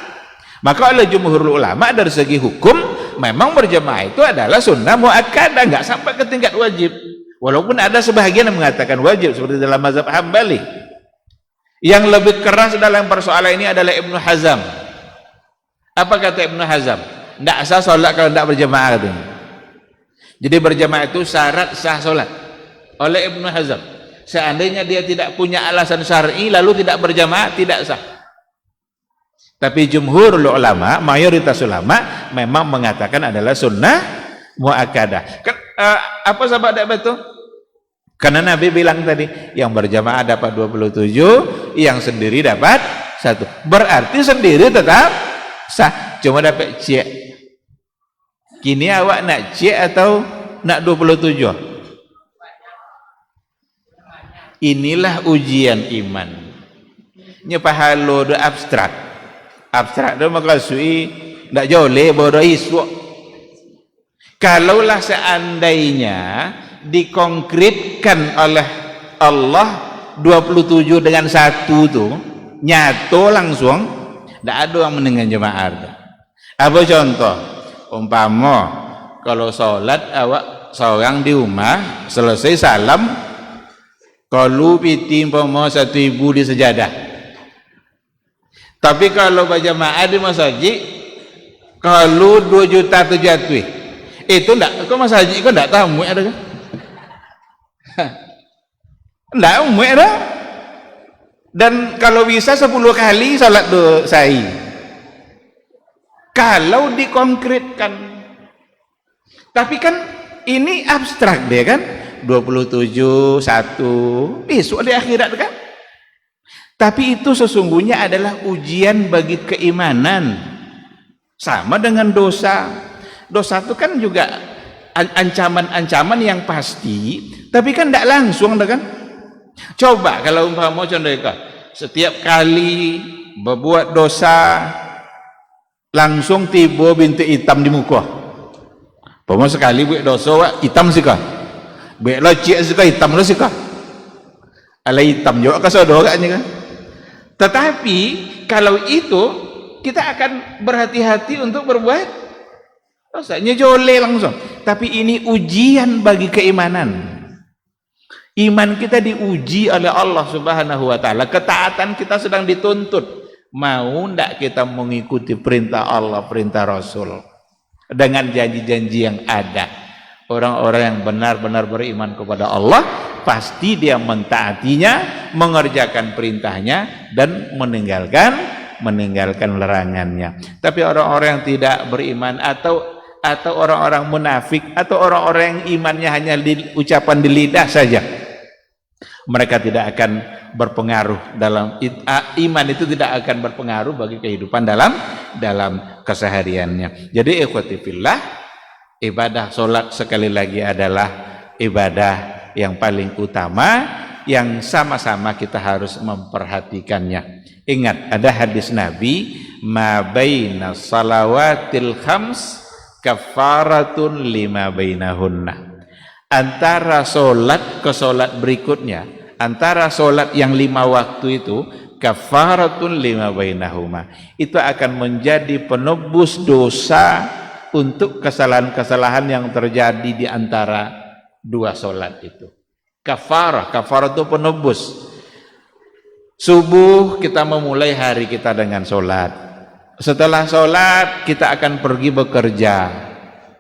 Maka oleh jumhur ulama dari segi hukum memang berjamaah itu adalah sunnah muakkadah, enggak sampai ke tingkat wajib. Walaupun ada sebahagian yang mengatakan wajib seperti dalam mazhab Hambali. Yang lebih keras dalam persoalan ini adalah Ibnu Hazm. Apa kata Ibnu Hazm? Tidak sah sholat kalau tidak berjamaah katanya. Jadi berjamaah itu syarat sah sholat oleh Ibnu Hazm. Seandainya dia tidak punya alasan syar'i lalu tidak berjamaah, tidak sah. Tapi jumhur ulama, mayoritas ulama memang mengatakan adalah sunnah muakkadah. Apa sebab tidak betul? Karena Nabi bilang tadi, yang berjamaah dapat 27, yang sendiri dapat 1. Berarti sendiri tetap sah, cuma dapat cek. Kini awak nak cek atau nak 27? Inilah ujian iman. Nya pahala do abstrak. Abstrak do makasui ndak joleh bodoh isu. Kalaulah seandainya dikonkretkan oleh Allah 27 dengan 1 tuh nyato langsung, ndak ada yang mendengar jemaah. Apa contoh? Umpama kalau sholat awak seorang di rumah, selesai salam kalau piti umpama 1.000 di sejadah. Tapi kalau berjamaah di masjid kalau 2 juta terjatuh, itu ndak, kok masjid kok ndak tahu ada kan? Ndak umum dah. Dan kalau bisa 10 kali salat do sai. Kalau dikonkretkan. Tapi kan ini abstrak dia kan. 27 1 besok di akhirat kan. Tapi itu sesungguhnya adalah ujian bagi keimanan. Sama dengan dosa. Dosa itu kan juga ancaman-ancaman yang pasti, tapi kan tidak langsung kan. Coba kalau umpama contohnya setiap kali berbuat dosa langsung tiba bintik hitam di muka. Umpama sekali buat dosa hitam sih kah? Buat locik sih kah hitam sih kah? Ala hitam juga kasado agaknya kan. Tetapi kalau itu kita akan berhati-hati untuk berbuat dosanya joleh langsung. Tapi ini ujian bagi keimanan. Iman kita diuji oleh Allah Subhanahu wa taala. Ketaatan kita sedang dituntut. Mau ndak kita mengikuti perintah Allah, perintah Rasul dengan janji-janji yang ada. Orang-orang yang benar-benar beriman kepada Allah pasti dia mentaatinya, mengerjakan perintahnya dan meninggalkan larangannya. Tapi orang-orang yang tidak beriman atau orang-orang munafik atau orang-orang yang imannya hanya ucapan di lidah saja, Mereka tidak akan berpengaruh dalam iman itu tidak akan berpengaruh bagi kehidupan dalam kesehariannya. Jadi ikhwati fillah, ibadah solat sekali lagi adalah ibadah yang paling utama yang sama-sama kita harus memperhatikannya. Ingat, ada hadis Nabi, ma baina salawatil khams kafaratun lima bainahunna. Antara solat ke solat berikutnya, antara solat yang 5 waktu itu, kafaratun lima bainahuma, itu akan menjadi penebus dosa untuk kesalahan-kesalahan yang terjadi di antara 2 solat itu. Kafarah itu penebus. Subuh kita memulai hari kita dengan solat. Setelah solat kita akan pergi bekerja,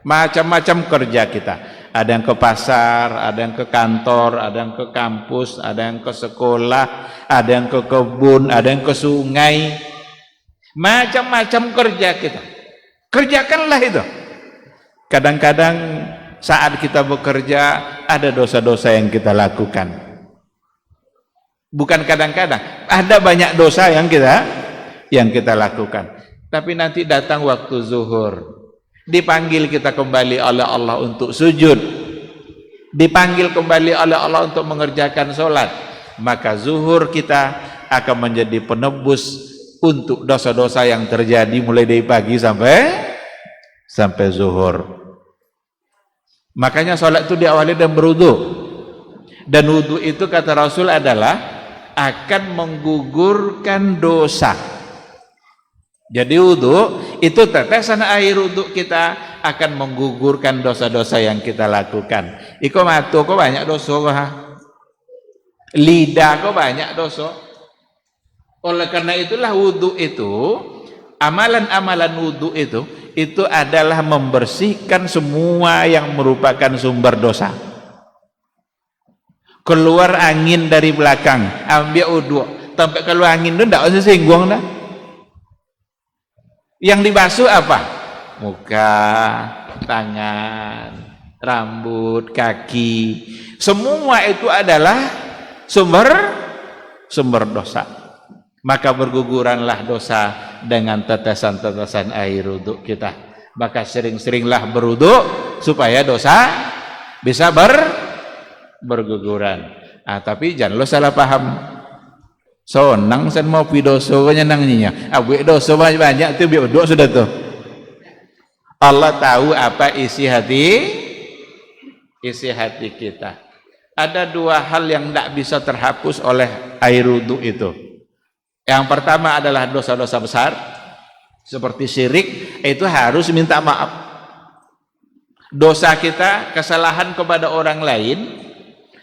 macam-macam kerja kita. Ada yang ke pasar, ada yang ke kantor, ada yang ke kampus, ada yang ke sekolah, ada yang ke kebun, ada yang ke sungai. Macam-macam kerja kita. Kerjakanlah itu. Kadang-kadang saat kita bekerja ada dosa-dosa yang kita lakukan. Bukan kadang-kadang, ada banyak dosa yang kita lakukan. Tapi nanti datang waktu zuhur, dipanggil kita kembali oleh Allah untuk sujud, dipanggil kembali oleh Allah untuk mengerjakan solat, maka zuhur kita akan menjadi penebus untuk dosa-dosa yang terjadi mulai dari pagi sampai zuhur. Makanya solat itu diawali dan berwudu, dan wudu itu kata Rasul adalah akan menggugurkan dosa. Jadi wudu itu tetesan air wudu kita akan menggugurkan dosa-dosa yang kita lakukan. Iko matu kok banyak dosa kok, lidah kok banyak dosa. Oleh karena itulah wudu itu, amalan-amalan wudu itu adalah membersihkan semua yang merupakan sumber dosa. Keluar angin dari belakang, ambil wudu, sampai keluar angin itu tidak usah singgung dah. Yang dibasuh apa? Muka, tangan, rambut, kaki, semua itu adalah sumber dosa. Maka berguguranlah dosa dengan tetesan-tetesan air wudu kita. Maka sering-seringlah berwudu supaya dosa bisa berguguran. Tapi jangan lo salah paham. Sonang sen mau pi dosa nyenangnya. Buat dosa banyak tu biar doa sudah tu. Allah tahu apa isi hati kita. Ada 2 hal yang tidak bisa terhapus oleh air wudu itu. Yang pertama adalah dosa-dosa besar seperti syirik, itu harus minta maaf. Dosa kita, kesalahan kepada orang lain,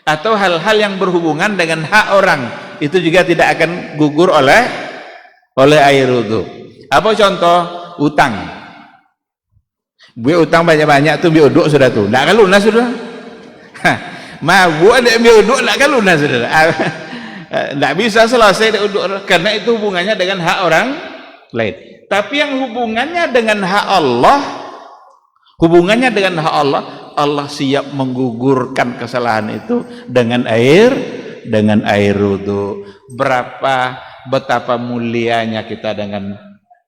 atau hal-hal yang berhubungan dengan hak orang, itu juga tidak akan gugur oleh air wudu. Apa contoh? Utang. Biar utang banyak-banyak tu biar uduk sudah tu. Nak kan lunas sudah. Mabuk ada biar uduk nak kan lunas sudah. Tidak bisa selesai uduk karena itu hubungannya dengan hak orang lain. Tapi yang hubungannya dengan hak Allah, Allah siap menggugurkan kesalahan itu dengan air wudu. Betapa mulianya kita dengan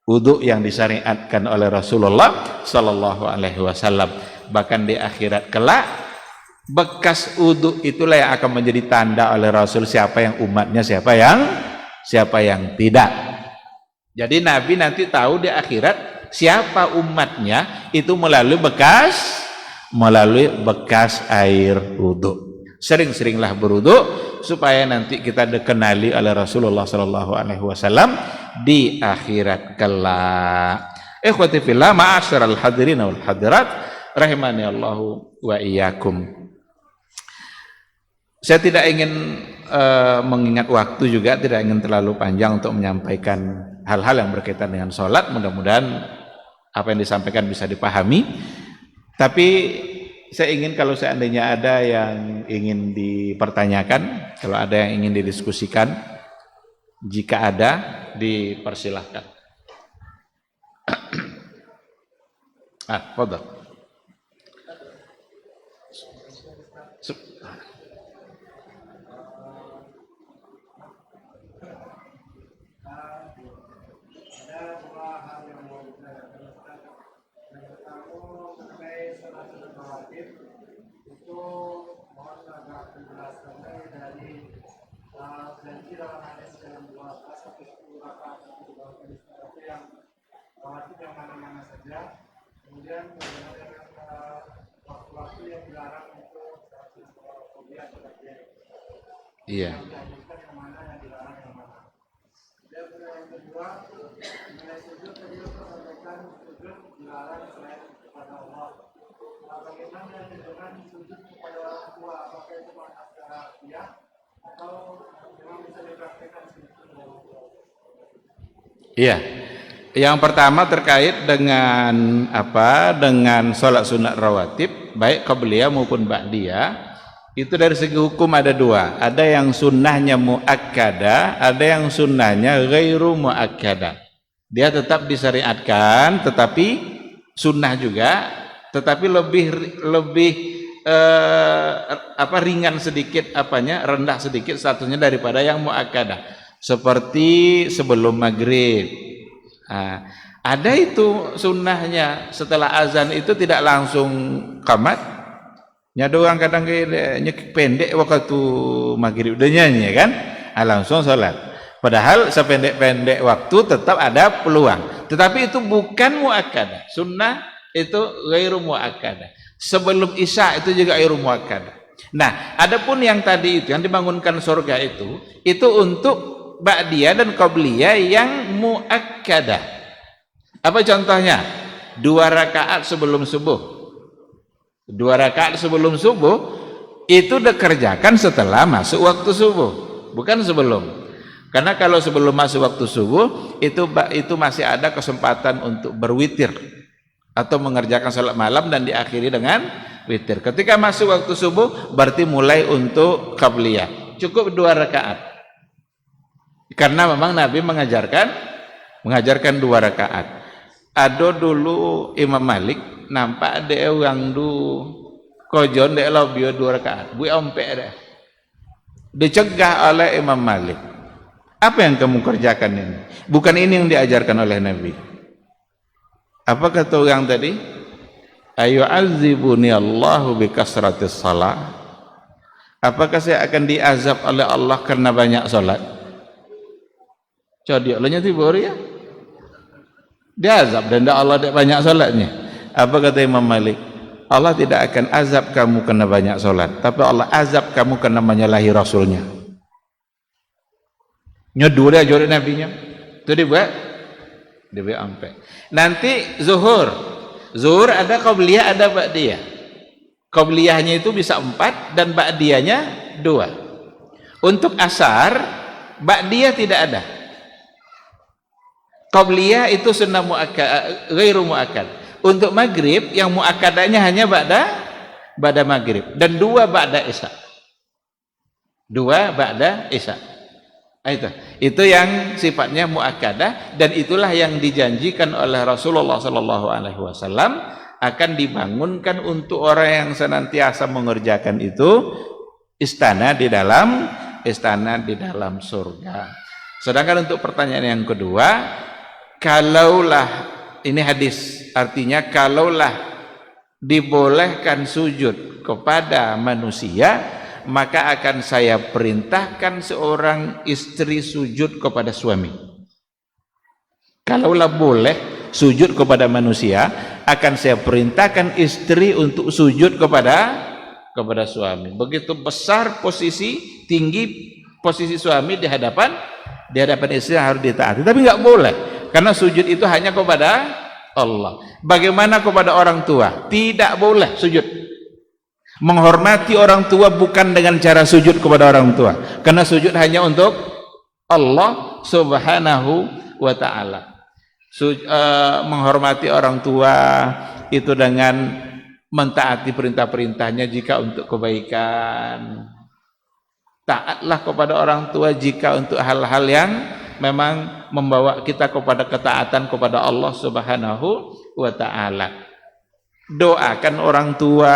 wudu yang disyariatkan oleh Rasulullah sallallahu alaihi wasallam. Bahkan di akhirat kelak, bekas wudu itulah yang akan menjadi tanda oleh Rasul siapa yang umatnya, siapa yang tidak. Jadi Nabi nanti tahu di akhirat siapa umatnya itu melalui bekas air wudu. Sering-seringlah berwudu supaya nanti kita dikenali oleh Rasulullah sallallahu alaihi wasallam di akhirat kelak. Ikhwati fillah, ma'asyiral hadirin wal hadirat rahimani Allahu wa iyyakum. Saya tidak ingin mengingat waktu juga, tidak ingin terlalu panjang untuk menyampaikan hal-hal yang berkaitan dengan sholat. Mudah-mudahan apa yang disampaikan bisa dipahami. Tapi saya ingin kalau seandainya ada yang ingin dipertanyakan, kalau ada yang ingin didiskusikan, jika ada, dipersilahkan. Fadhal. dalam hadis yang 12 sampai 10 rakaat itu yang rawatib yang mana-mana saja. Kemudian bagaimana dengan waktu-waktu yang dilarang untuk kuliah atau kajian. Iya. Yang dianjurkan yang mana, yang dilarang yang mana. Dan yang kedua, mengenai sujud tadi Bapak sampaikan sujud dilarang selain kepada Allah. Bagaimana dengan sujud kepada orang tua? Apakah itu makna secara pihak atau memang bisa dipraktikkan sujud kepada orang tua? Iya. Yang pertama terkait dengan dengan sholat sunat rawatib, baik qabliyah maupun ba'diyah. Itu dari segi hukum ada dua. Ada yang sunnahnya muakkadah, ada yang sunnahnya ghairu muakkadah. Dia tetap disyariatkan, tetapi sunnah juga, tetapi lebih ringan sedikit rendah sedikit statusnya daripada yang muakkadah. Seperti sebelum maghrib. Ada itu sunnahnya setelah azan itu tidak langsung qamat. Nyado orang kadang nyekik pendek waktu maghrib udah nyanyi kan, langsung sholat. Padahal sependek-pendek waktu tetap ada peluang. Tetapi itu bukan muakkadah. Sunnah itu ghairu muakkadah. Sebelum isya itu juga ghairu muakkadah. Nah, adapun yang tadi itu yang dibangunkan surga itu untuk ba'diyah dan qabliyah yang muakkadah. Apa contohnya? 2 rakaat sebelum subuh. 2 rakaat sebelum subuh itu dikerjakan setelah masuk waktu subuh, bukan sebelum. Karena kalau sebelum masuk waktu subuh itu masih ada kesempatan untuk berwitir atau mengerjakan salat malam dan diakhiri dengan witir. Ketika masuk waktu subuh berarti mulai untuk qabliyah. Cukup 2 rakaat. Karena memang Nabi mengajarkan 2 rakaat. Ada dulu Imam Malik nampak dia orang kojon dia lebih 2 rakaat. Bu ompek dia. Dicegah oleh Imam Malik. Apa yang kamu kerjakan ini? Bukan ini yang diajarkan oleh Nabi. Apa kata orang tadi? Ayu'adzibuni Allahu bikasratis salat. Apakah saya akan diazab oleh Allah karena banyak salat? Dia olehnya tibur ya. Dia azab dan Allah tidak banyak salatnya. Apa kata Imam Malik? Allah tidak akan azab kamu karena banyak salat, tapi Allah azab kamu karena menyalahi Rasulnya. Nyodoh dia jodoh nabinya. Itu dia buat ampe. Nanti zuhur ada qabliyah ada ba'diyah. Qabliyahnya itu bisa 4 dan ba'diyahnya 2. Untuk asar ba'diyah tidak ada. Qabliyah itu sunnah ghairu muakkad. Untuk maghrib yang muakkadanya hanya ba'da maghrib dan 2 ba'da isya. 2 ba'da isya. Itu yang sifatnya muakkadah dan itulah yang dijanjikan oleh Rasulullah sallallahu alaihi wasallam akan dibangunkan untuk orang yang senantiasa mengerjakan itu istana di dalam surga. Sedangkan untuk pertanyaan yang kedua, kalaulah ini hadis, artinya kalaulah dibolehkan sujud kepada manusia, maka akan saya perintahkan seorang istri sujud kepada suami. Kalaulah boleh sujud kepada manusia, akan saya perintahkan istri untuk sujud kepada suami. Begitu besar tinggi posisi suami di hadapan istri harus ditaati. Tapi nggak boleh, karena sujud itu hanya kepada Allah. Bagaimana kepada orang tua? Tidak boleh sujud. Menghormati orang tua bukan dengan cara sujud kepada orang tua, karena sujud hanya untuk Allah subhanahu wa ta'ala. Menghormati orang tua itu dengan mentaati perintah-perintahnya jika untuk kebaikan. Taatlah kepada orang tua jika untuk hal-hal yang memang membawa kita kepada ketaatan kepada Allah subhanahu wa ta'ala. Doakan orang tua,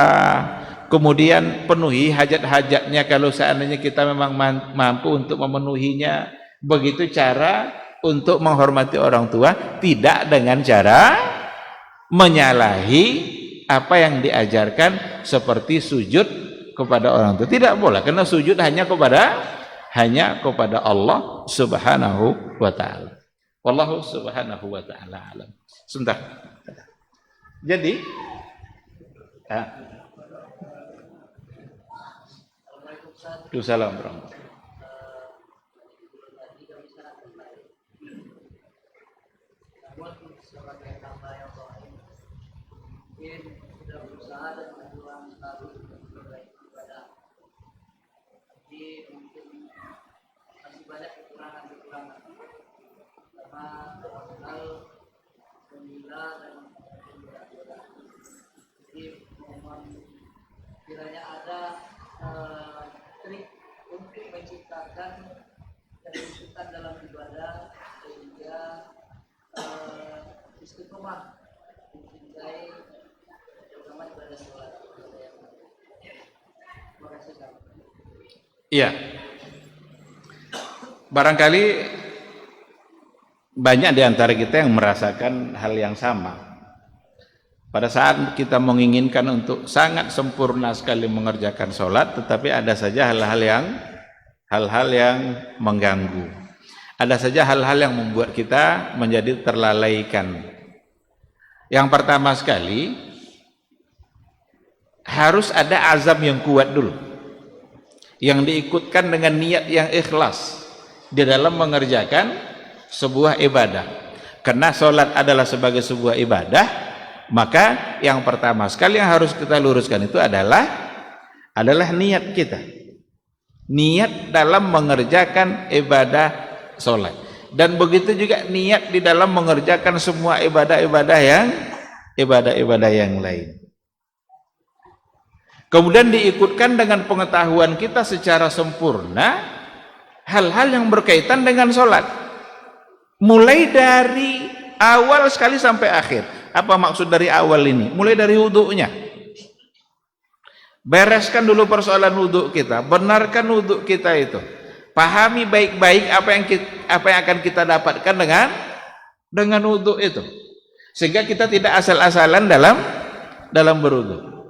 kemudian penuhi hajat-hajatnya kalau seandainya kita memang mampu untuk memenuhinya. Begitu cara untuk menghormati orang tua, tidak dengan cara menyalahi apa yang diajarkan seperti sujud kepada orang tua. Tidak boleh, karena sujud hanya kepada hanya kepada Allah Subhanahu wa taala. Wallahu subhanahu wa taala alam. Sebentar. Jadi Waalaikumsalam warahmatullahi. Sudah berusaha dan berjuang selalu memperbaiki ibadah. Jadi mungkin masih banyak kekurangan-kekurangan. Karena hal pemila dan ibadah. Jadi mohon kiranya ada trik untuk menciptakan kesulitan dalam ibadah sehingga istiqomah mencintai terutama ibadah sholat. Terima kasih. Iya. Barangkali banyak di antara kita yang merasakan hal yang sama. Pada saat kita menginginkan untuk sangat sempurna sekali mengerjakan sholat, tetapi ada saja hal-hal yang mengganggu. Ada saja hal-hal yang membuat kita menjadi terlalaikan. Yang pertama sekali, harus ada azam yang kuat dulu, yang diikutkan dengan niat yang ikhlas di dalam mengerjakan sebuah ibadah. Karena sholat adalah sebagai sebuah ibadah, maka yang pertama sekali yang harus kita luruskan itu adalah niat kita, niat dalam mengerjakan ibadah sholat. Dan begitu juga niat di dalam mengerjakan semua ibadah-ibadah yang lain. Kemudian diikutkan dengan pengetahuan kita secara sempurna hal-hal yang berkaitan dengan sholat, mulai dari awal sekali sampai akhir. Apa maksud dari awal ini? Mulai dari wudunya. Bereskan dulu persoalan wudhu kita, benarkan wudhu kita itu, pahami baik-baik apa yang akan kita dapatkan dengan wudhu itu, sehingga kita tidak asal-asalan dalam berwudhu.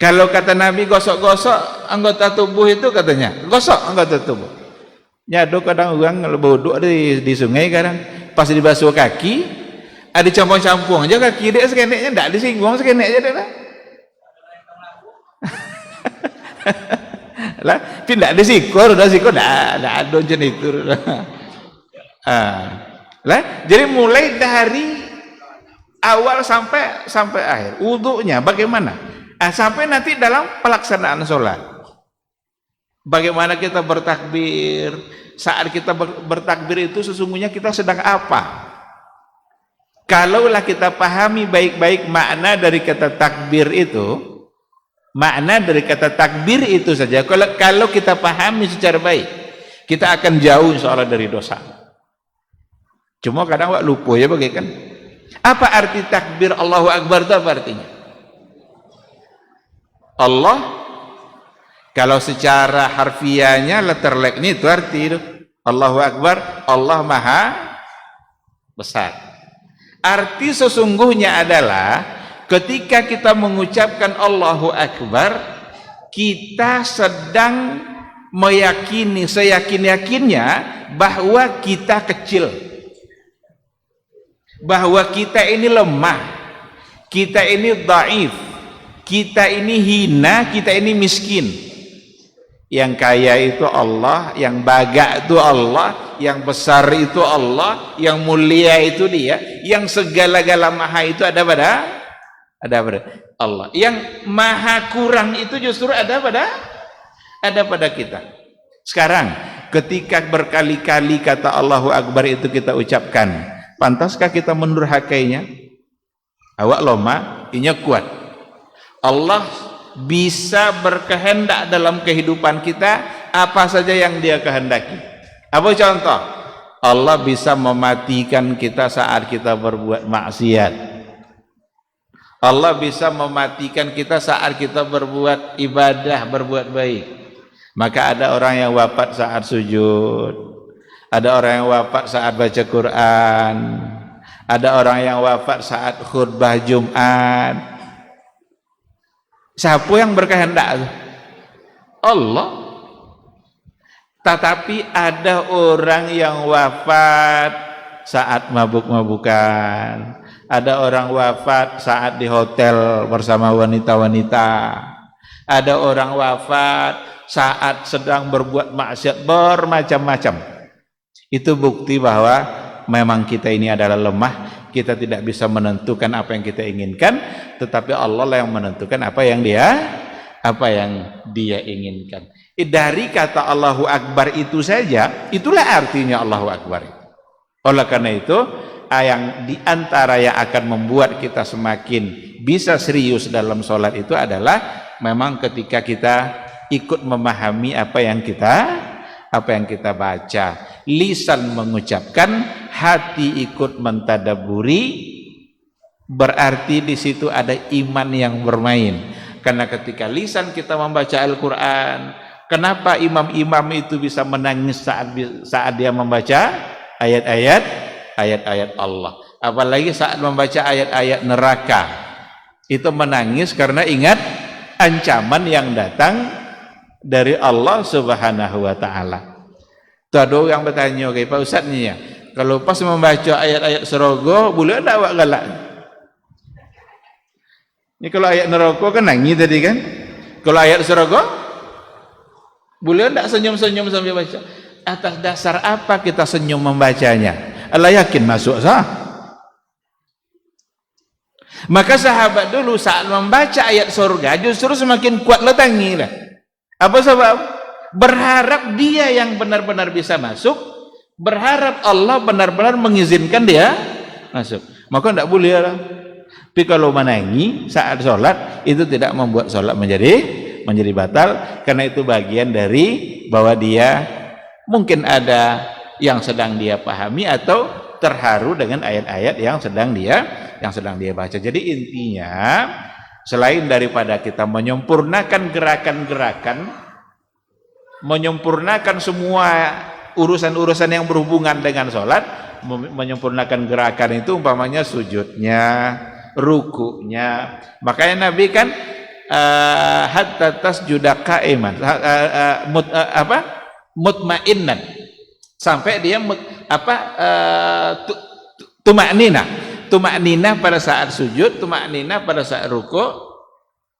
Kalau kata Nabi gosok-gosok anggota tubuh itu, katanya gosok anggota tubuh. Nyado kadang orang berwudhu di sungai, kadang pas dibasuh kaki, ada campur-campur aja kaki dia sekeneknya, enggak disinggung sekenek aja dah. Lah, tidak disikor, udah sikor, dah ada jenis itu. Lah, jadi mulai dari awal sampai akhir, wudunya bagaimana? Sampai nanti dalam pelaksanaan sholat, bagaimana kita bertakbir. Saat kita bertakbir itu sesungguhnya kita sedang apa? Kalaulah kita pahami baik-baik makna dari kata takbir itu, saja, kalau kita pahami secara baik, kita akan jauh insyaallah dari dosa. Cuma kadang lupa ya bagaimana? Apa arti takbir Allahu Akbar itu? Apa artinya? Allah, kalau secara harfiahnya letterleknya itu arti itu Allahu Akbar, Allah Maha Besar. Arti sesungguhnya adalah ketika kita mengucapkan Allahu Akbar, kita sedang meyakini seyakin-yakinnya bahwa kita kecil, bahwa kita ini lemah, kita ini dhaif, kita ini hina, kita ini miskin. Yang kaya itu Allah, yang baga itu Allah, yang besar itu Allah, yang mulia itu Dia, yang segala-gala maha itu ada pada Allah. Yang maha kurang itu justru ada pada kita. Sekarang ketika berkali-kali kata Allahu Akbar itu kita ucapkan, pantaskah kita mendurhakainya? Awak loma, inya kuat. Allah bisa berkehendak dalam kehidupan kita apa saja yang Dia kehendaki. Apa contoh? Allah bisa mematikan kita saat kita berbuat maksiat. Allah bisa mematikan kita saat kita berbuat ibadah, berbuat baik. Maka ada orang yang wafat saat sujud, ada orang yang wafat saat baca Quran, ada orang yang wafat saat khutbah Jumat. Siapa yang berkehendak? Allah. Tetapi ada orang yang wafat saat mabuk-mabukan, ada orang wafat saat di hotel bersama wanita-wanita, ada orang wafat saat sedang berbuat maksiat bermacam-macam. Itu bukti bahwa memang kita ini adalah lemah, kita tidak bisa menentukan apa yang kita inginkan, tetapi Allah lah yang menentukan apa yang dia inginkan. Dari kata Allahu Akbar itu saja, itulah artinya Allahu Akbar. Oleh karena itu, yang diantara yang akan membuat kita semakin bisa serius dalam sholat itu adalah memang ketika kita ikut memahami apa yang kita baca, lisan mengucapkan, hati ikut mentadaburi, berarti di situ ada iman yang bermain. Karena ketika lisan kita membaca Al-Quran, kenapa imam-imam itu bisa menangis saat dia membaca ayat-ayat Allah, apalagi saat membaca ayat-ayat neraka, itu menangis karena ingat ancaman yang datang dari Allah Subhanahu wa Ta'ala. Tuh ada yang bertanya, okay, Pak Ustaz nih ya, kalau pas membaca ayat-ayat serogo boleh tak awak galak? Ini kalau ayat neraka kan nangis tadi kan, kalau ayat serogo boleh tak senyum-senyum sambil baca? Atas dasar apa kita senyum membacanya? Allah yakin masuk sah. Maka sahabat dulu saat membaca ayat surga justru semakin kuat letangilah. Apa sebab? Berharap dia yang benar-benar bisa masuk, berharap Allah benar-benar mengizinkan dia masuk. Maka tidak boleh lah. Tapi kalau menangis saat sholat itu tidak membuat sholat menjadi batal, karena itu bagian dari bahwa dia mungkin ada yang sedang dia pahami atau terharu dengan ayat-ayat yang sedang dia baca. Jadi intinya selain daripada kita menyempurnakan gerakan-gerakan, menyempurnakan semua urusan-urusan yang berhubungan dengan sholat, menyempurnakan gerakan itu umpamanya sujudnya, rukuknya. Makanya Nabi kan hatta tasjuda qa'iman, mutmainnan, sampai dia tumaknina pada saat sujud, tumaknina pada saat rukuk.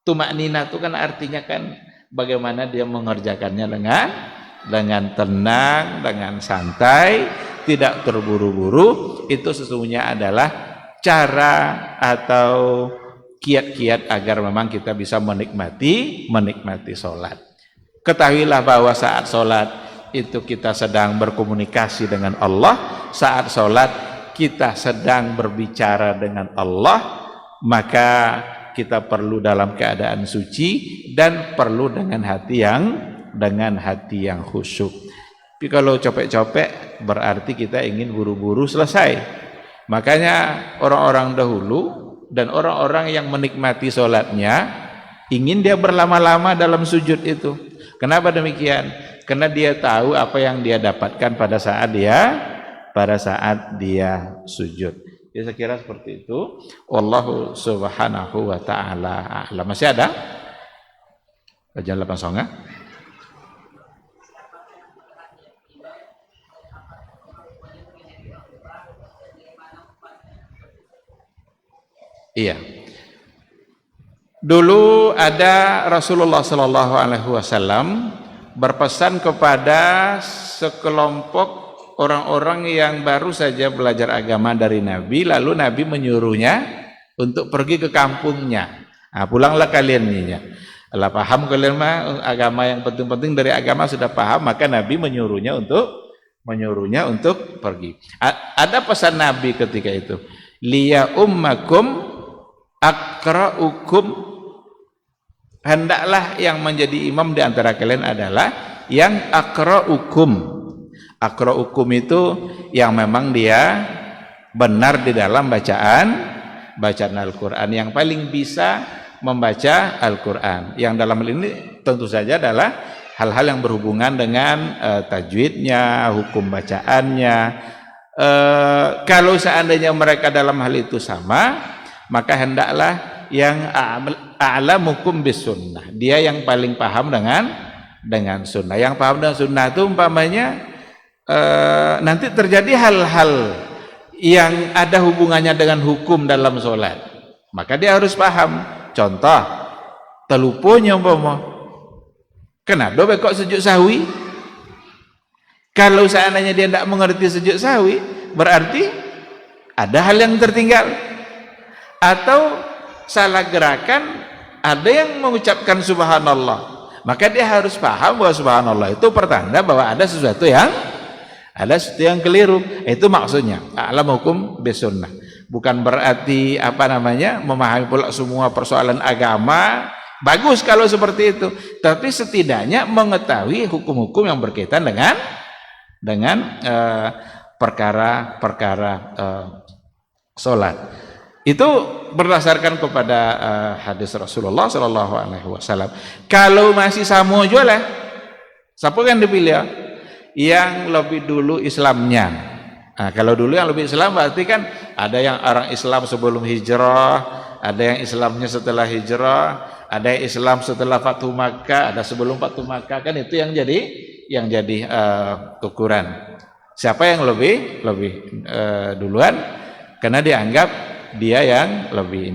Tumaknina itu kan artinya kan bagaimana dia mengerjakannya dengan tenang, dengan santai, tidak terburu-buru. Itu sesungguhnya adalah cara atau kiat-kiat agar memang kita bisa menikmati sholat. Ketahuilah bahwa saat sholat itu kita sedang berkomunikasi dengan Allah, saat sholat kita sedang berbicara dengan Allah, maka kita perlu dalam keadaan suci dan perlu dengan hati yang khusyuk. Tapi kalau capek-capek berarti kita ingin buru-buru selesai. Makanya orang-orang dahulu dan orang-orang yang menikmati sholatnya ingin dia berlama-lama dalam sujud itu. Kenapa demikian? Karena dia tahu apa yang dia dapatkan pada saat dia sujud. Ya, saya kira seperti itu. Wallahu subhanahu wa ta'ala a'lam. Masih ada? Kajian 8 songa? Iya. Dulu ada Rasulullah sallallahu alaihi wasallam berpesan kepada sekelompok orang-orang yang baru saja belajar agama dari Nabi, lalu Nabi menyuruhnya untuk pergi ke kampungnya. Nah, pulanglah kalian nih ya. Lah paham kalian mah agama, yang penting-penting dari agama sudah paham, maka Nabi menyuruhnya untuk pergi. Ada pesan Nabi ketika itu, liya ummakum akra'ukum, hendaklah yang menjadi imam di antara kalian adalah yang akra'ukum. Akra'ukum itu yang memang dia benar di dalam bacaan Al-Quran, yang paling bisa membaca Al-Quran. Yang dalam hal ini tentu saja adalah hal-hal yang berhubungan dengan tajwidnya, hukum bacaannya. Kalau seandainya mereka dalam hal itu sama, maka hendaklah yang a'lamukum bis sunnah, dia yang paling paham dengan sunnah. Yang paham dengan sunnah itu umpamanya nanti terjadi hal-hal yang ada hubungannya dengan hukum dalam sholat, maka dia harus paham. Contoh, teluponya umpama, kenapa kok sujud sahwi? Kalau seandainya dia tidak mengerti sujud sahwi, berarti ada hal yang tertinggal. Atau salah gerakan, ada yang mengucapkan subhanallah, maka dia harus paham bahwa subhanallah itu pertanda bahwa ada sesuatu yang keliru. Itu maksudnya alam hukum bisunnah. Bukan berarti memahami pula semua persoalan agama. Bagus kalau seperti itu, tapi setidaknya mengetahui hukum-hukum yang berkaitan dengan perkara-perkara sholat. Itu berdasarkan kepada hadis Rasulullah Shallallahu Alaihi Wasallam. Kalau masih sama aja lah, siapa yang dipilih? Yang lebih dulu Islamnya. Nah, kalau dulu yang lebih Islam berarti kan ada yang orang Islam sebelum hijrah, ada yang Islamnya setelah hijrah, ada yang Islam setelah Fathu Makkah, ada sebelum Fathu Makkah, kan itu yang jadi ukuran. Siapa yang lebih duluan? Karena dianggap dia yang lebih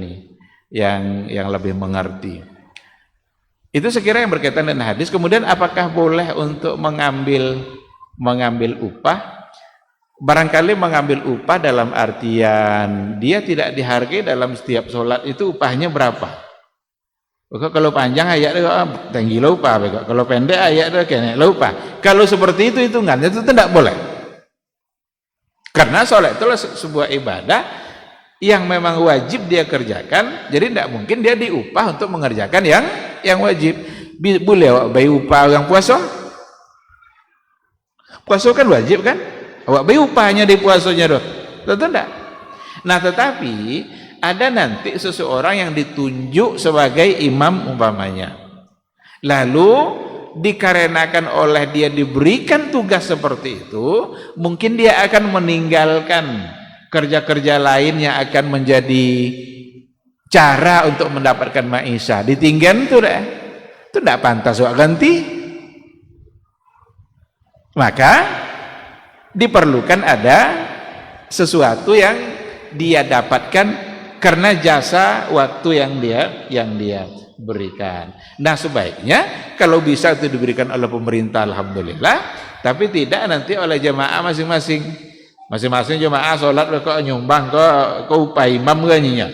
yang lebih mengerti. Itu sekira yang berkaitan dengan hadis. Kemudian apakah boleh untuk mengambil upah? Barangkali mengambil upah dalam artian dia tidak dihargai dalam setiap sholat itu upahnya berapa. Kalau panjang ayat itu tinggi lupa, kalau pendek ayat itu kena lupa. Kalau seperti itu hitungannya itu tidak boleh. Karena sholat itu sebuah ibadah yang memang wajib dia kerjakan, jadi tidak mungkin dia diupah untuk mengerjakan yang wajib. Boleh bayi upah yang puasa? Puasa kan wajib kan? Awak bayi upahnya di puasanya doh? Tentu tidak. Nah, tetapi ada nanti seseorang yang ditunjuk sebagai imam umpamanya. Lalu dikarenakan oleh dia diberikan tugas seperti itu, mungkin dia akan meninggalkan kerja-kerja lain yang akan menjadi cara untuk mendapatkan maisha. Ditinggal itu dah. Itu tidak pantas awak ganti. Maka diperlukan ada sesuatu yang dia dapatkan karena jasa waktu yang dia berikan. Nah, sebaiknya kalau bisa itu diberikan oleh pemerintah, alhamdulillah, tapi tidak nanti oleh jemaah masing-masing. Masing-masing jemaah sholat kok nyumbang kok upah imam ganyinya.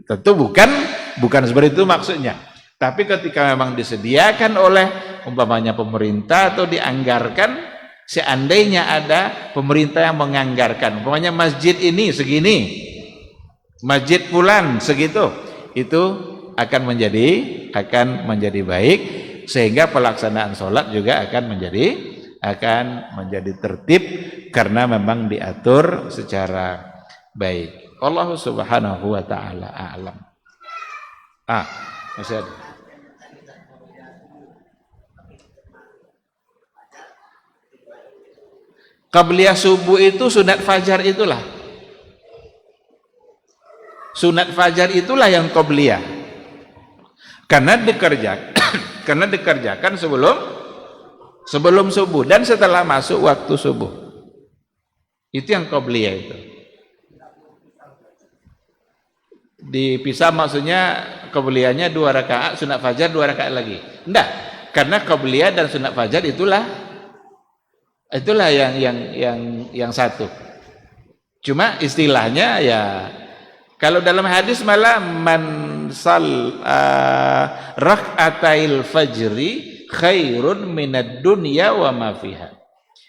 Tentu bukan seperti itu maksudnya. Tapi ketika memang disediakan oleh umpamanya pemerintah atau dianggarkan, seandainya ada pemerintah yang menganggarkan, umpamanya masjid ini segini, masjid fulan segitu, itu akan menjadi baik, sehingga pelaksanaan sholat juga akan menjadi tertib karena memang diatur secara baik. Allah Subhanahu wa taala a'lam. Masih ada. Qabliyah subuh itu sunat fajar itulah. Sunat fajar itulah yang qabliyah. Karena dikerjakan sebelum subuh dan setelah masuk waktu subuh. Itu yang qabliyah itu. Dipisah maksudnya qabliyahnya 2 rakaat, sunat fajar 2 rakaat lagi. Enggak, karena qabliyah dan sunat fajar itulah yang satu. Cuma istilahnya ya, kalau dalam hadis malah rak'atail fajri khairun minad dunya wa ma fiha.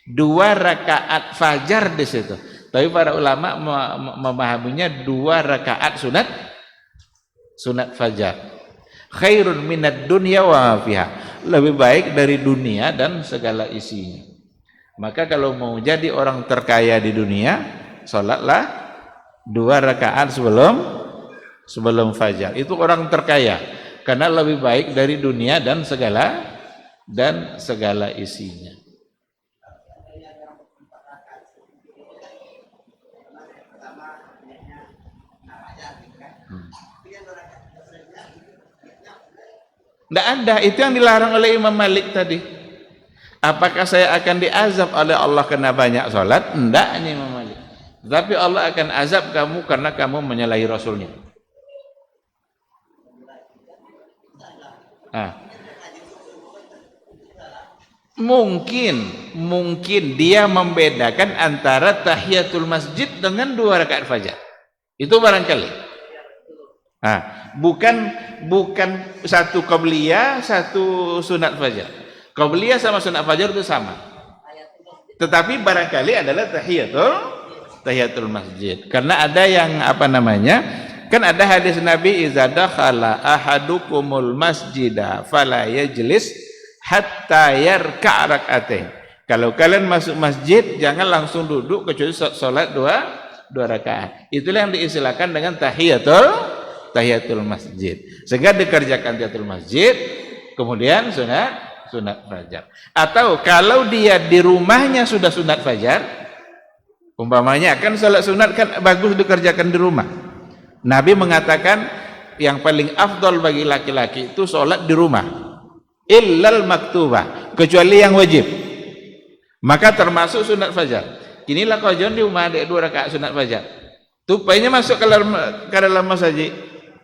2 rakaat fajar di situ. Tapi para ulama memahaminya 2 rakaat sunat fajar. Khairun minad dunya wa ma fiha. Lebih baik dari dunia dan segala isinya. Maka kalau mau jadi orang terkaya di dunia, sholatlah 2 rakaat sebelum fajar. Itu orang terkaya karena lebih baik dari dunia dan segala isinya. Tidak ada, itu yang dilarang oleh Imam Malik tadi. Apakah saya akan diazab oleh Allah karena banyak sholat? Enggak, ini Imam Malik. Tapi Allah akan azab kamu karena kamu menyalahi Rasulnya. Mungkin dia membedakan antara tahiyatul masjid dengan 2 rakaat fajar. Itu barangkali. Bukan satu qabliyah, satu sunat fajar. Qabliyah sama sunat fajar itu sama. Tetapi barangkali adalah tahiyatul masjid. Karena ada yang kan ada hadis Nabi, iza dakhala ahadukumul masjidah fala yajlis hatta yarka' rak'atain. Kalau kalian masuk masjid jangan langsung duduk kecuali salat 2 rakaat. Itulah yang diistilahkan dengan tahiyatul masjid. Sehingga dikerjakan tahiyatul masjid, kemudian sunat fajar. Atau kalau dia di rumahnya sudah sunat fajar, umpamanya kan salat sunat kan bagus dikerjakan di rumah. Nabi mengatakan yang paling afdal bagi laki-laki itu salat di rumah. Illal maktubah, kecuali yang wajib. Maka termasuk sunat fajar. Inilah kajian di rumah ada 2 rakaat sunat fajar. Tupainya masuk ke dalam masjid.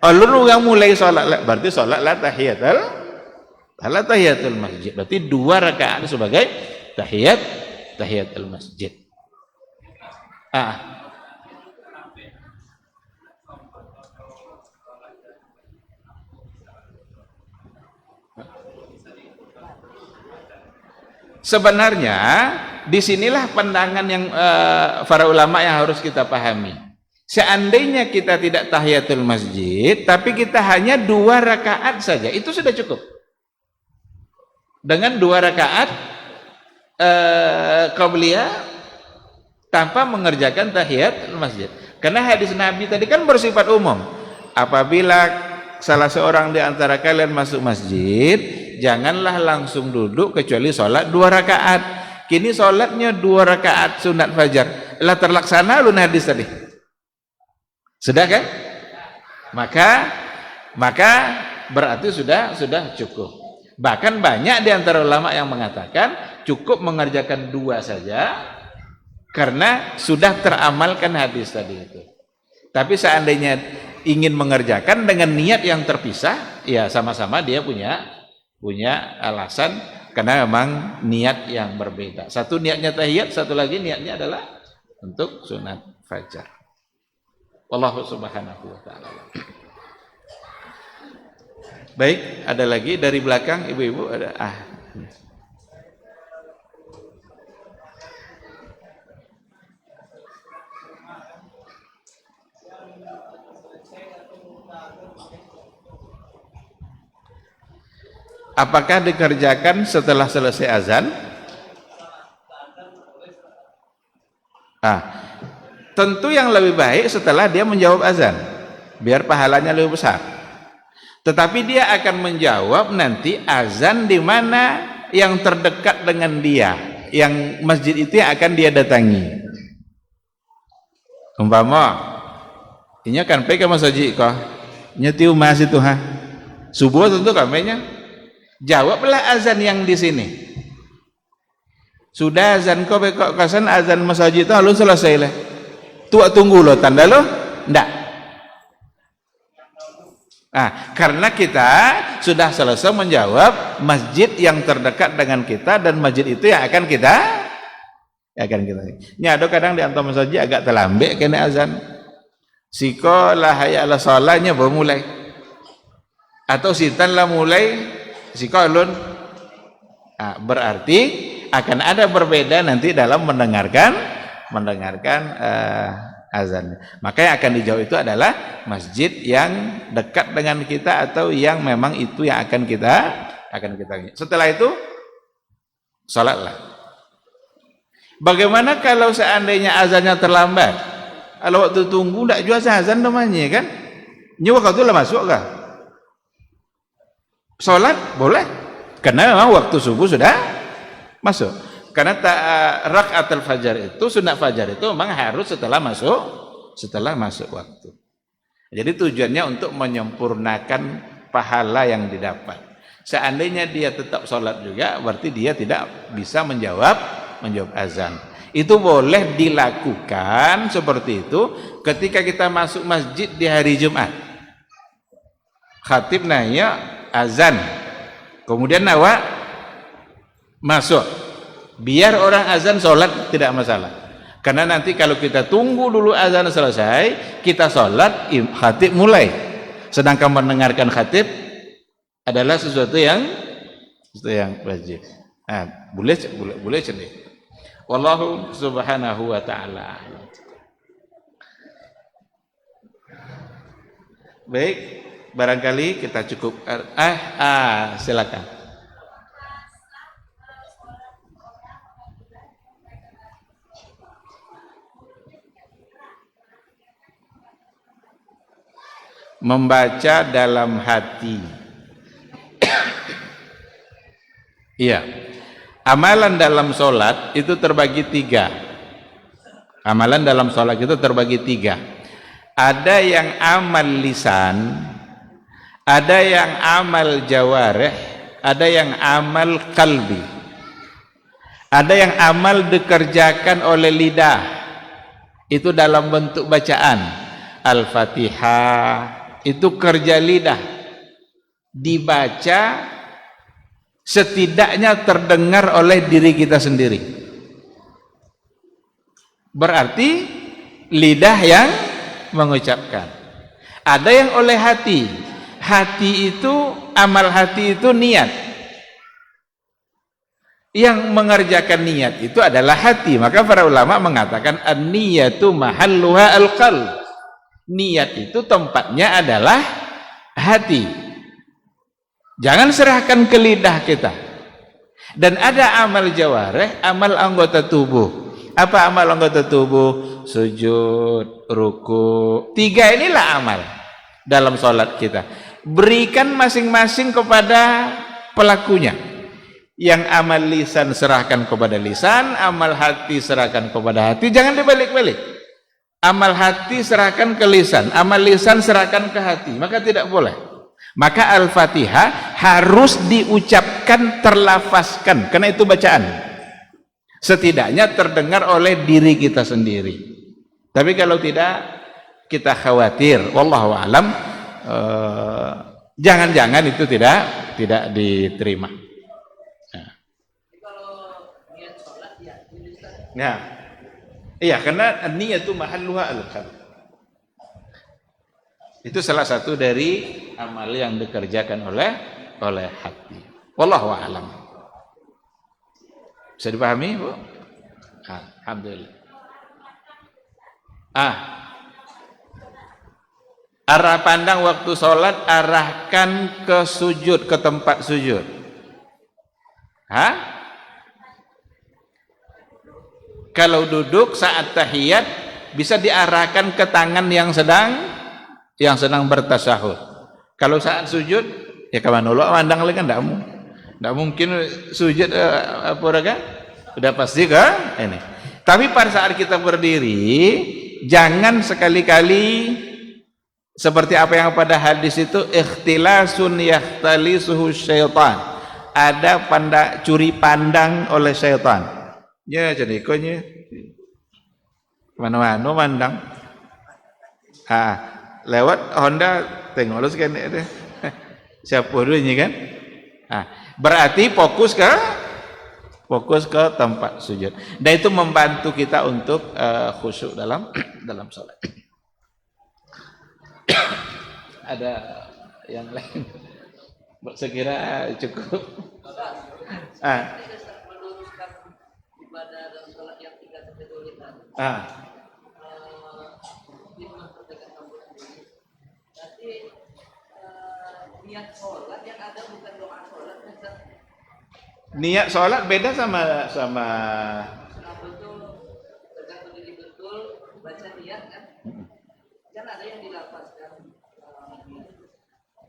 Alun yang mulai salat, berarti salatlah tahiyatul masjid. Berarti 2 rakaat sebagai tahiyatul masjid. Sebenarnya disinilah pandangan yang para ulama yang harus kita pahami. Seandainya kita tidak tahiyatul masjid, tapi kita hanya 2 rakaat saja, itu sudah cukup. Dengan 2 rakaat qabliyah tanpa mengerjakan tahiyatul masjid. Karena hadis Nabi tadi kan bersifat umum. Apabila salah seorang di antara kalian masuk masjid, janganlah langsung duduk kecuali sholat 2 rakaat. Kini sholatnya 2 rakaat sunat fajar. Lah terlaksana ulun hadis tadi. Sudah kan? Maka berarti sudah cukup. Bahkan banyak di antara ulama yang mengatakan cukup mengerjakan 2 saja karena sudah teramalkan hadis tadi itu. Tapi seandainya ingin mengerjakan dengan niat yang terpisah, ya sama-sama dia punya alasan karena memang niat yang berbeda. Satu niatnya tahiyat, satu lagi niatnya adalah untuk sunat fajar. Wallahu subhanahu wa ta'ala. Baik, ada lagi dari belakang ibu-ibu ada. Apakah dikerjakan setelah selesai azan? Tentu yang lebih baik setelah dia menjawab azan, biar pahalanya lebih besar. Tetapi dia akan menjawab nanti azan di mana yang terdekat dengan dia, yang masjid itu yang akan dia datangi. Umpama, ini kan pergi ke masjid kah? Nyetiu mas itu subuh tentu kamenya. Jawablah azan yang di sini. Sudah azan kau bekok kasan azan masjid itu lalu selesai lah. Tua tunggu lo tanda lo, ndak. Karena kita sudah selesai menjawab masjid yang terdekat dengan kita dan masjid itu yang akan kita. Nya ada kadang di antar masjid agak terlambat kena azan. Siko lah hayya ala salahnya baru mulai. Atau sitan lah mulai. Sikolun, berarti akan ada berbeda nanti dalam mendengarkan azan. Maka yang akan dijawab itu adalah masjid yang dekat dengan kita atau yang memang itu yang akan kita. Setelah itu salatlah. Bagaimana kalau seandainya azannya terlambat? Kalau waktu tunggu tidak jual azan namanya kan? Nyawa kau tu lah masuk kah? Salat boleh, karena memang waktu subuh sudah masuk. Karena rakaatul fajar itu, sunat fajar itu memang harus setelah masuk waktu. Jadi tujuannya untuk menyempurnakan pahala yang didapat. Seandainya dia tetap sholat juga, berarti dia tidak bisa menjawab azan. Itu boleh dilakukan seperti itu ketika kita masuk masjid di hari Jumat. Khatib nanya azan, kemudian awak masuk. Biar orang azan sholat tidak masalah. Karena nanti kalau kita tunggu dulu azan selesai, kita sholat, khatib mulai. Sedangkan mendengarkan khatib adalah sesuatu yang wajib. Nah, boleh celik. Wallahu subhanahu wa ta'ala. Baik, barangkali kita cukup. Silakan. Membaca dalam hati. Iya, amalan dalam sholat itu terbagi 3. Amalan dalam sholat itu terbagi 3. Ada yang amal lisan, ada yang amal jawarih, ada yang amal kalbi. Ada yang amal dikerjakan oleh lidah, itu dalam bentuk bacaan. Al-Fatihah itu kerja lidah, dibaca setidaknya terdengar oleh diri kita sendiri. Berarti lidah yang mengucapkan. Ada yang oleh hati. Hati itu, amal hati itu niat. Yang mengerjakan niat itu adalah hati. Maka para ulama mengatakan an-niyatu mahalluha al-qalb. Niat itu tempatnya adalah hati. Jangan serahkan ke lidah kita. Dan ada amal jawarih, amal anggota tubuh. Apa amal anggota tubuh? Sujud, ruku. 3 inilah amal dalam sholat kita. Berikan masing-masing kepada pelakunya. Yang amal lisan serahkan kepada lisan, amal hati serahkan kepada hati. Jangan dibalik-balik. Amal hati serahkan ke lisan, amal lisan serahkan ke hati. Maka tidak boleh. Maka Al-Fatihah harus diucapkan, terlafazkan, karena itu bacaan. Setidaknya terdengar oleh diri kita sendiri. Tapi kalau tidak, kita khawatir. Wallahu alam, jangan-jangan itu tidak diterima. Nah, iya, karena niat itu mahalluha al-qalb. Itu salah satu dari amal yang dikerjakan oleh hati. Wallahu a'lam. Bisa dipahami, Bu? Alhamdulillah. Arah pandang waktu sholat, arahkan ke sujud, ke tempat sujud. Kalau duduk saat tahiyat, bisa diarahkan ke tangan yang sedang bertasyahud. Kalau saat sujud, ya kemana lo mandang lagi kan tidak mungkin sujud apa kan? Sudah pasti kan ini. Tapi pada saat kita berdiri, jangan sekali-kali seperti apa yang pada hadis itu, ikhtilasun yahtalisuhu syaitan. Ada curi pandang oleh syaitan. Ya jadi konya mana-mana mandang. Lewat Honda tengok lu kan ada. Siapa dulunya kan? Berarti fokus ke tempat sujud. Dan itu membantu kita untuk khusyuk dalam salat. Ada yang lain? Sekira cukup. Meluruskan ibadah dalam salat yang 3 sampai 2 liter. Niat sholat yang ada bukan doa sholat. Niat sholat beda sama betul, tergantung diri betul baca niat kan. Kan ada yang dilafazkan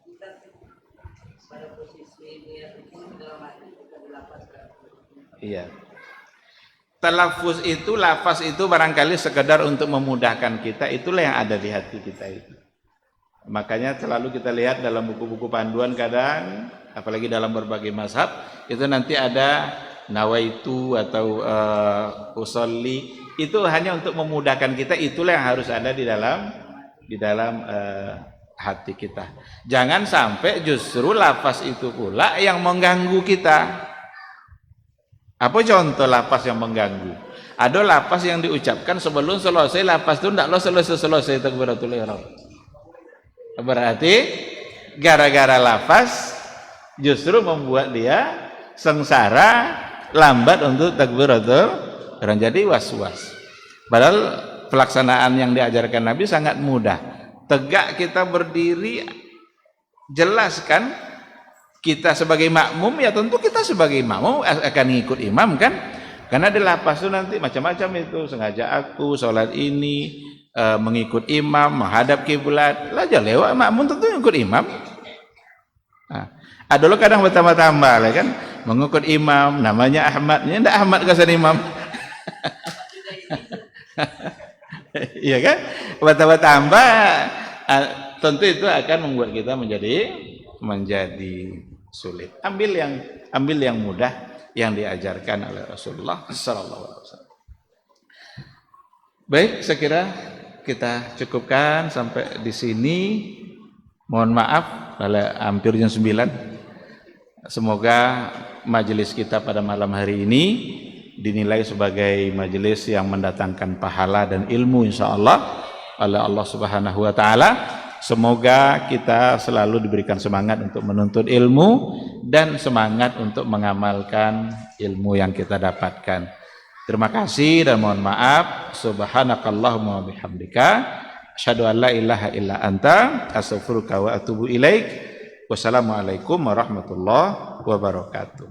kita pada posisi niat itu dalam hati kita dilafazkan. Iya. Talafuz itu, lafaz itu barangkali sekedar untuk memudahkan kita, itulah yang ada di hati kita itu. Makanya selalu kita lihat dalam buku-buku panduan kadang, apalagi dalam berbagai mazhab, itu nanti ada nawaitu atau usolli, itu hanya untuk memudahkan kita, itulah yang harus ada di dalam hati kita. Jangan sampai justru lafaz itu pula yang mengganggu kita. Apa contoh lafaz yang mengganggu? Ada lafaz yang diucapkan sebelum selesai lafaz itu tidak selesai takbiratul ihram. Berarti gara-gara lafaz justru membuat dia sengsara, lambat untuk takbiratul ihram, jadi was-was. Padahal pelaksanaan yang diajarkan Nabi sangat mudah. Tegak kita berdiri, jelaskan kita sebagai makmum, ya tentu kita sebagai makmum akan ngikut imam kan, karena di lafaz itu nanti macam-macam itu, sengaja aku sholat ini mengikut imam, menghadap kiblat, lah aja lewat makmum tentu ngikut imam. Nah, ada lo kadang bertambah-tambah lah kan, mengikut imam, namanya Ahmad, ini ndak Ahmad kesan imam. Iya kan, bertambah-tambah, tentu itu akan membuat kita menjadi sulit. Ambil yang mudah yang diajarkan oleh Rasulullah sallallahu alaihi wasallam. Baik, saya kira kita cukupkan sampai di sini. Mohon maaf kalau hampir jam 9. Semoga majelis kita pada malam hari ini dinilai sebagai majelis yang mendatangkan pahala dan ilmu insyaallah oleh Allah Subhanahu wa taala. Semoga kita selalu diberikan semangat untuk menuntut ilmu dan semangat untuk mengamalkan ilmu yang kita dapatkan. Terima kasih dan mohon maaf. Subhanakallahumma wa bihamdika asyhadu an la ilaha illa anta astaghfiruka wa atubu ilaik. Wassalamualaikum warahmatullahi wabarakatuh.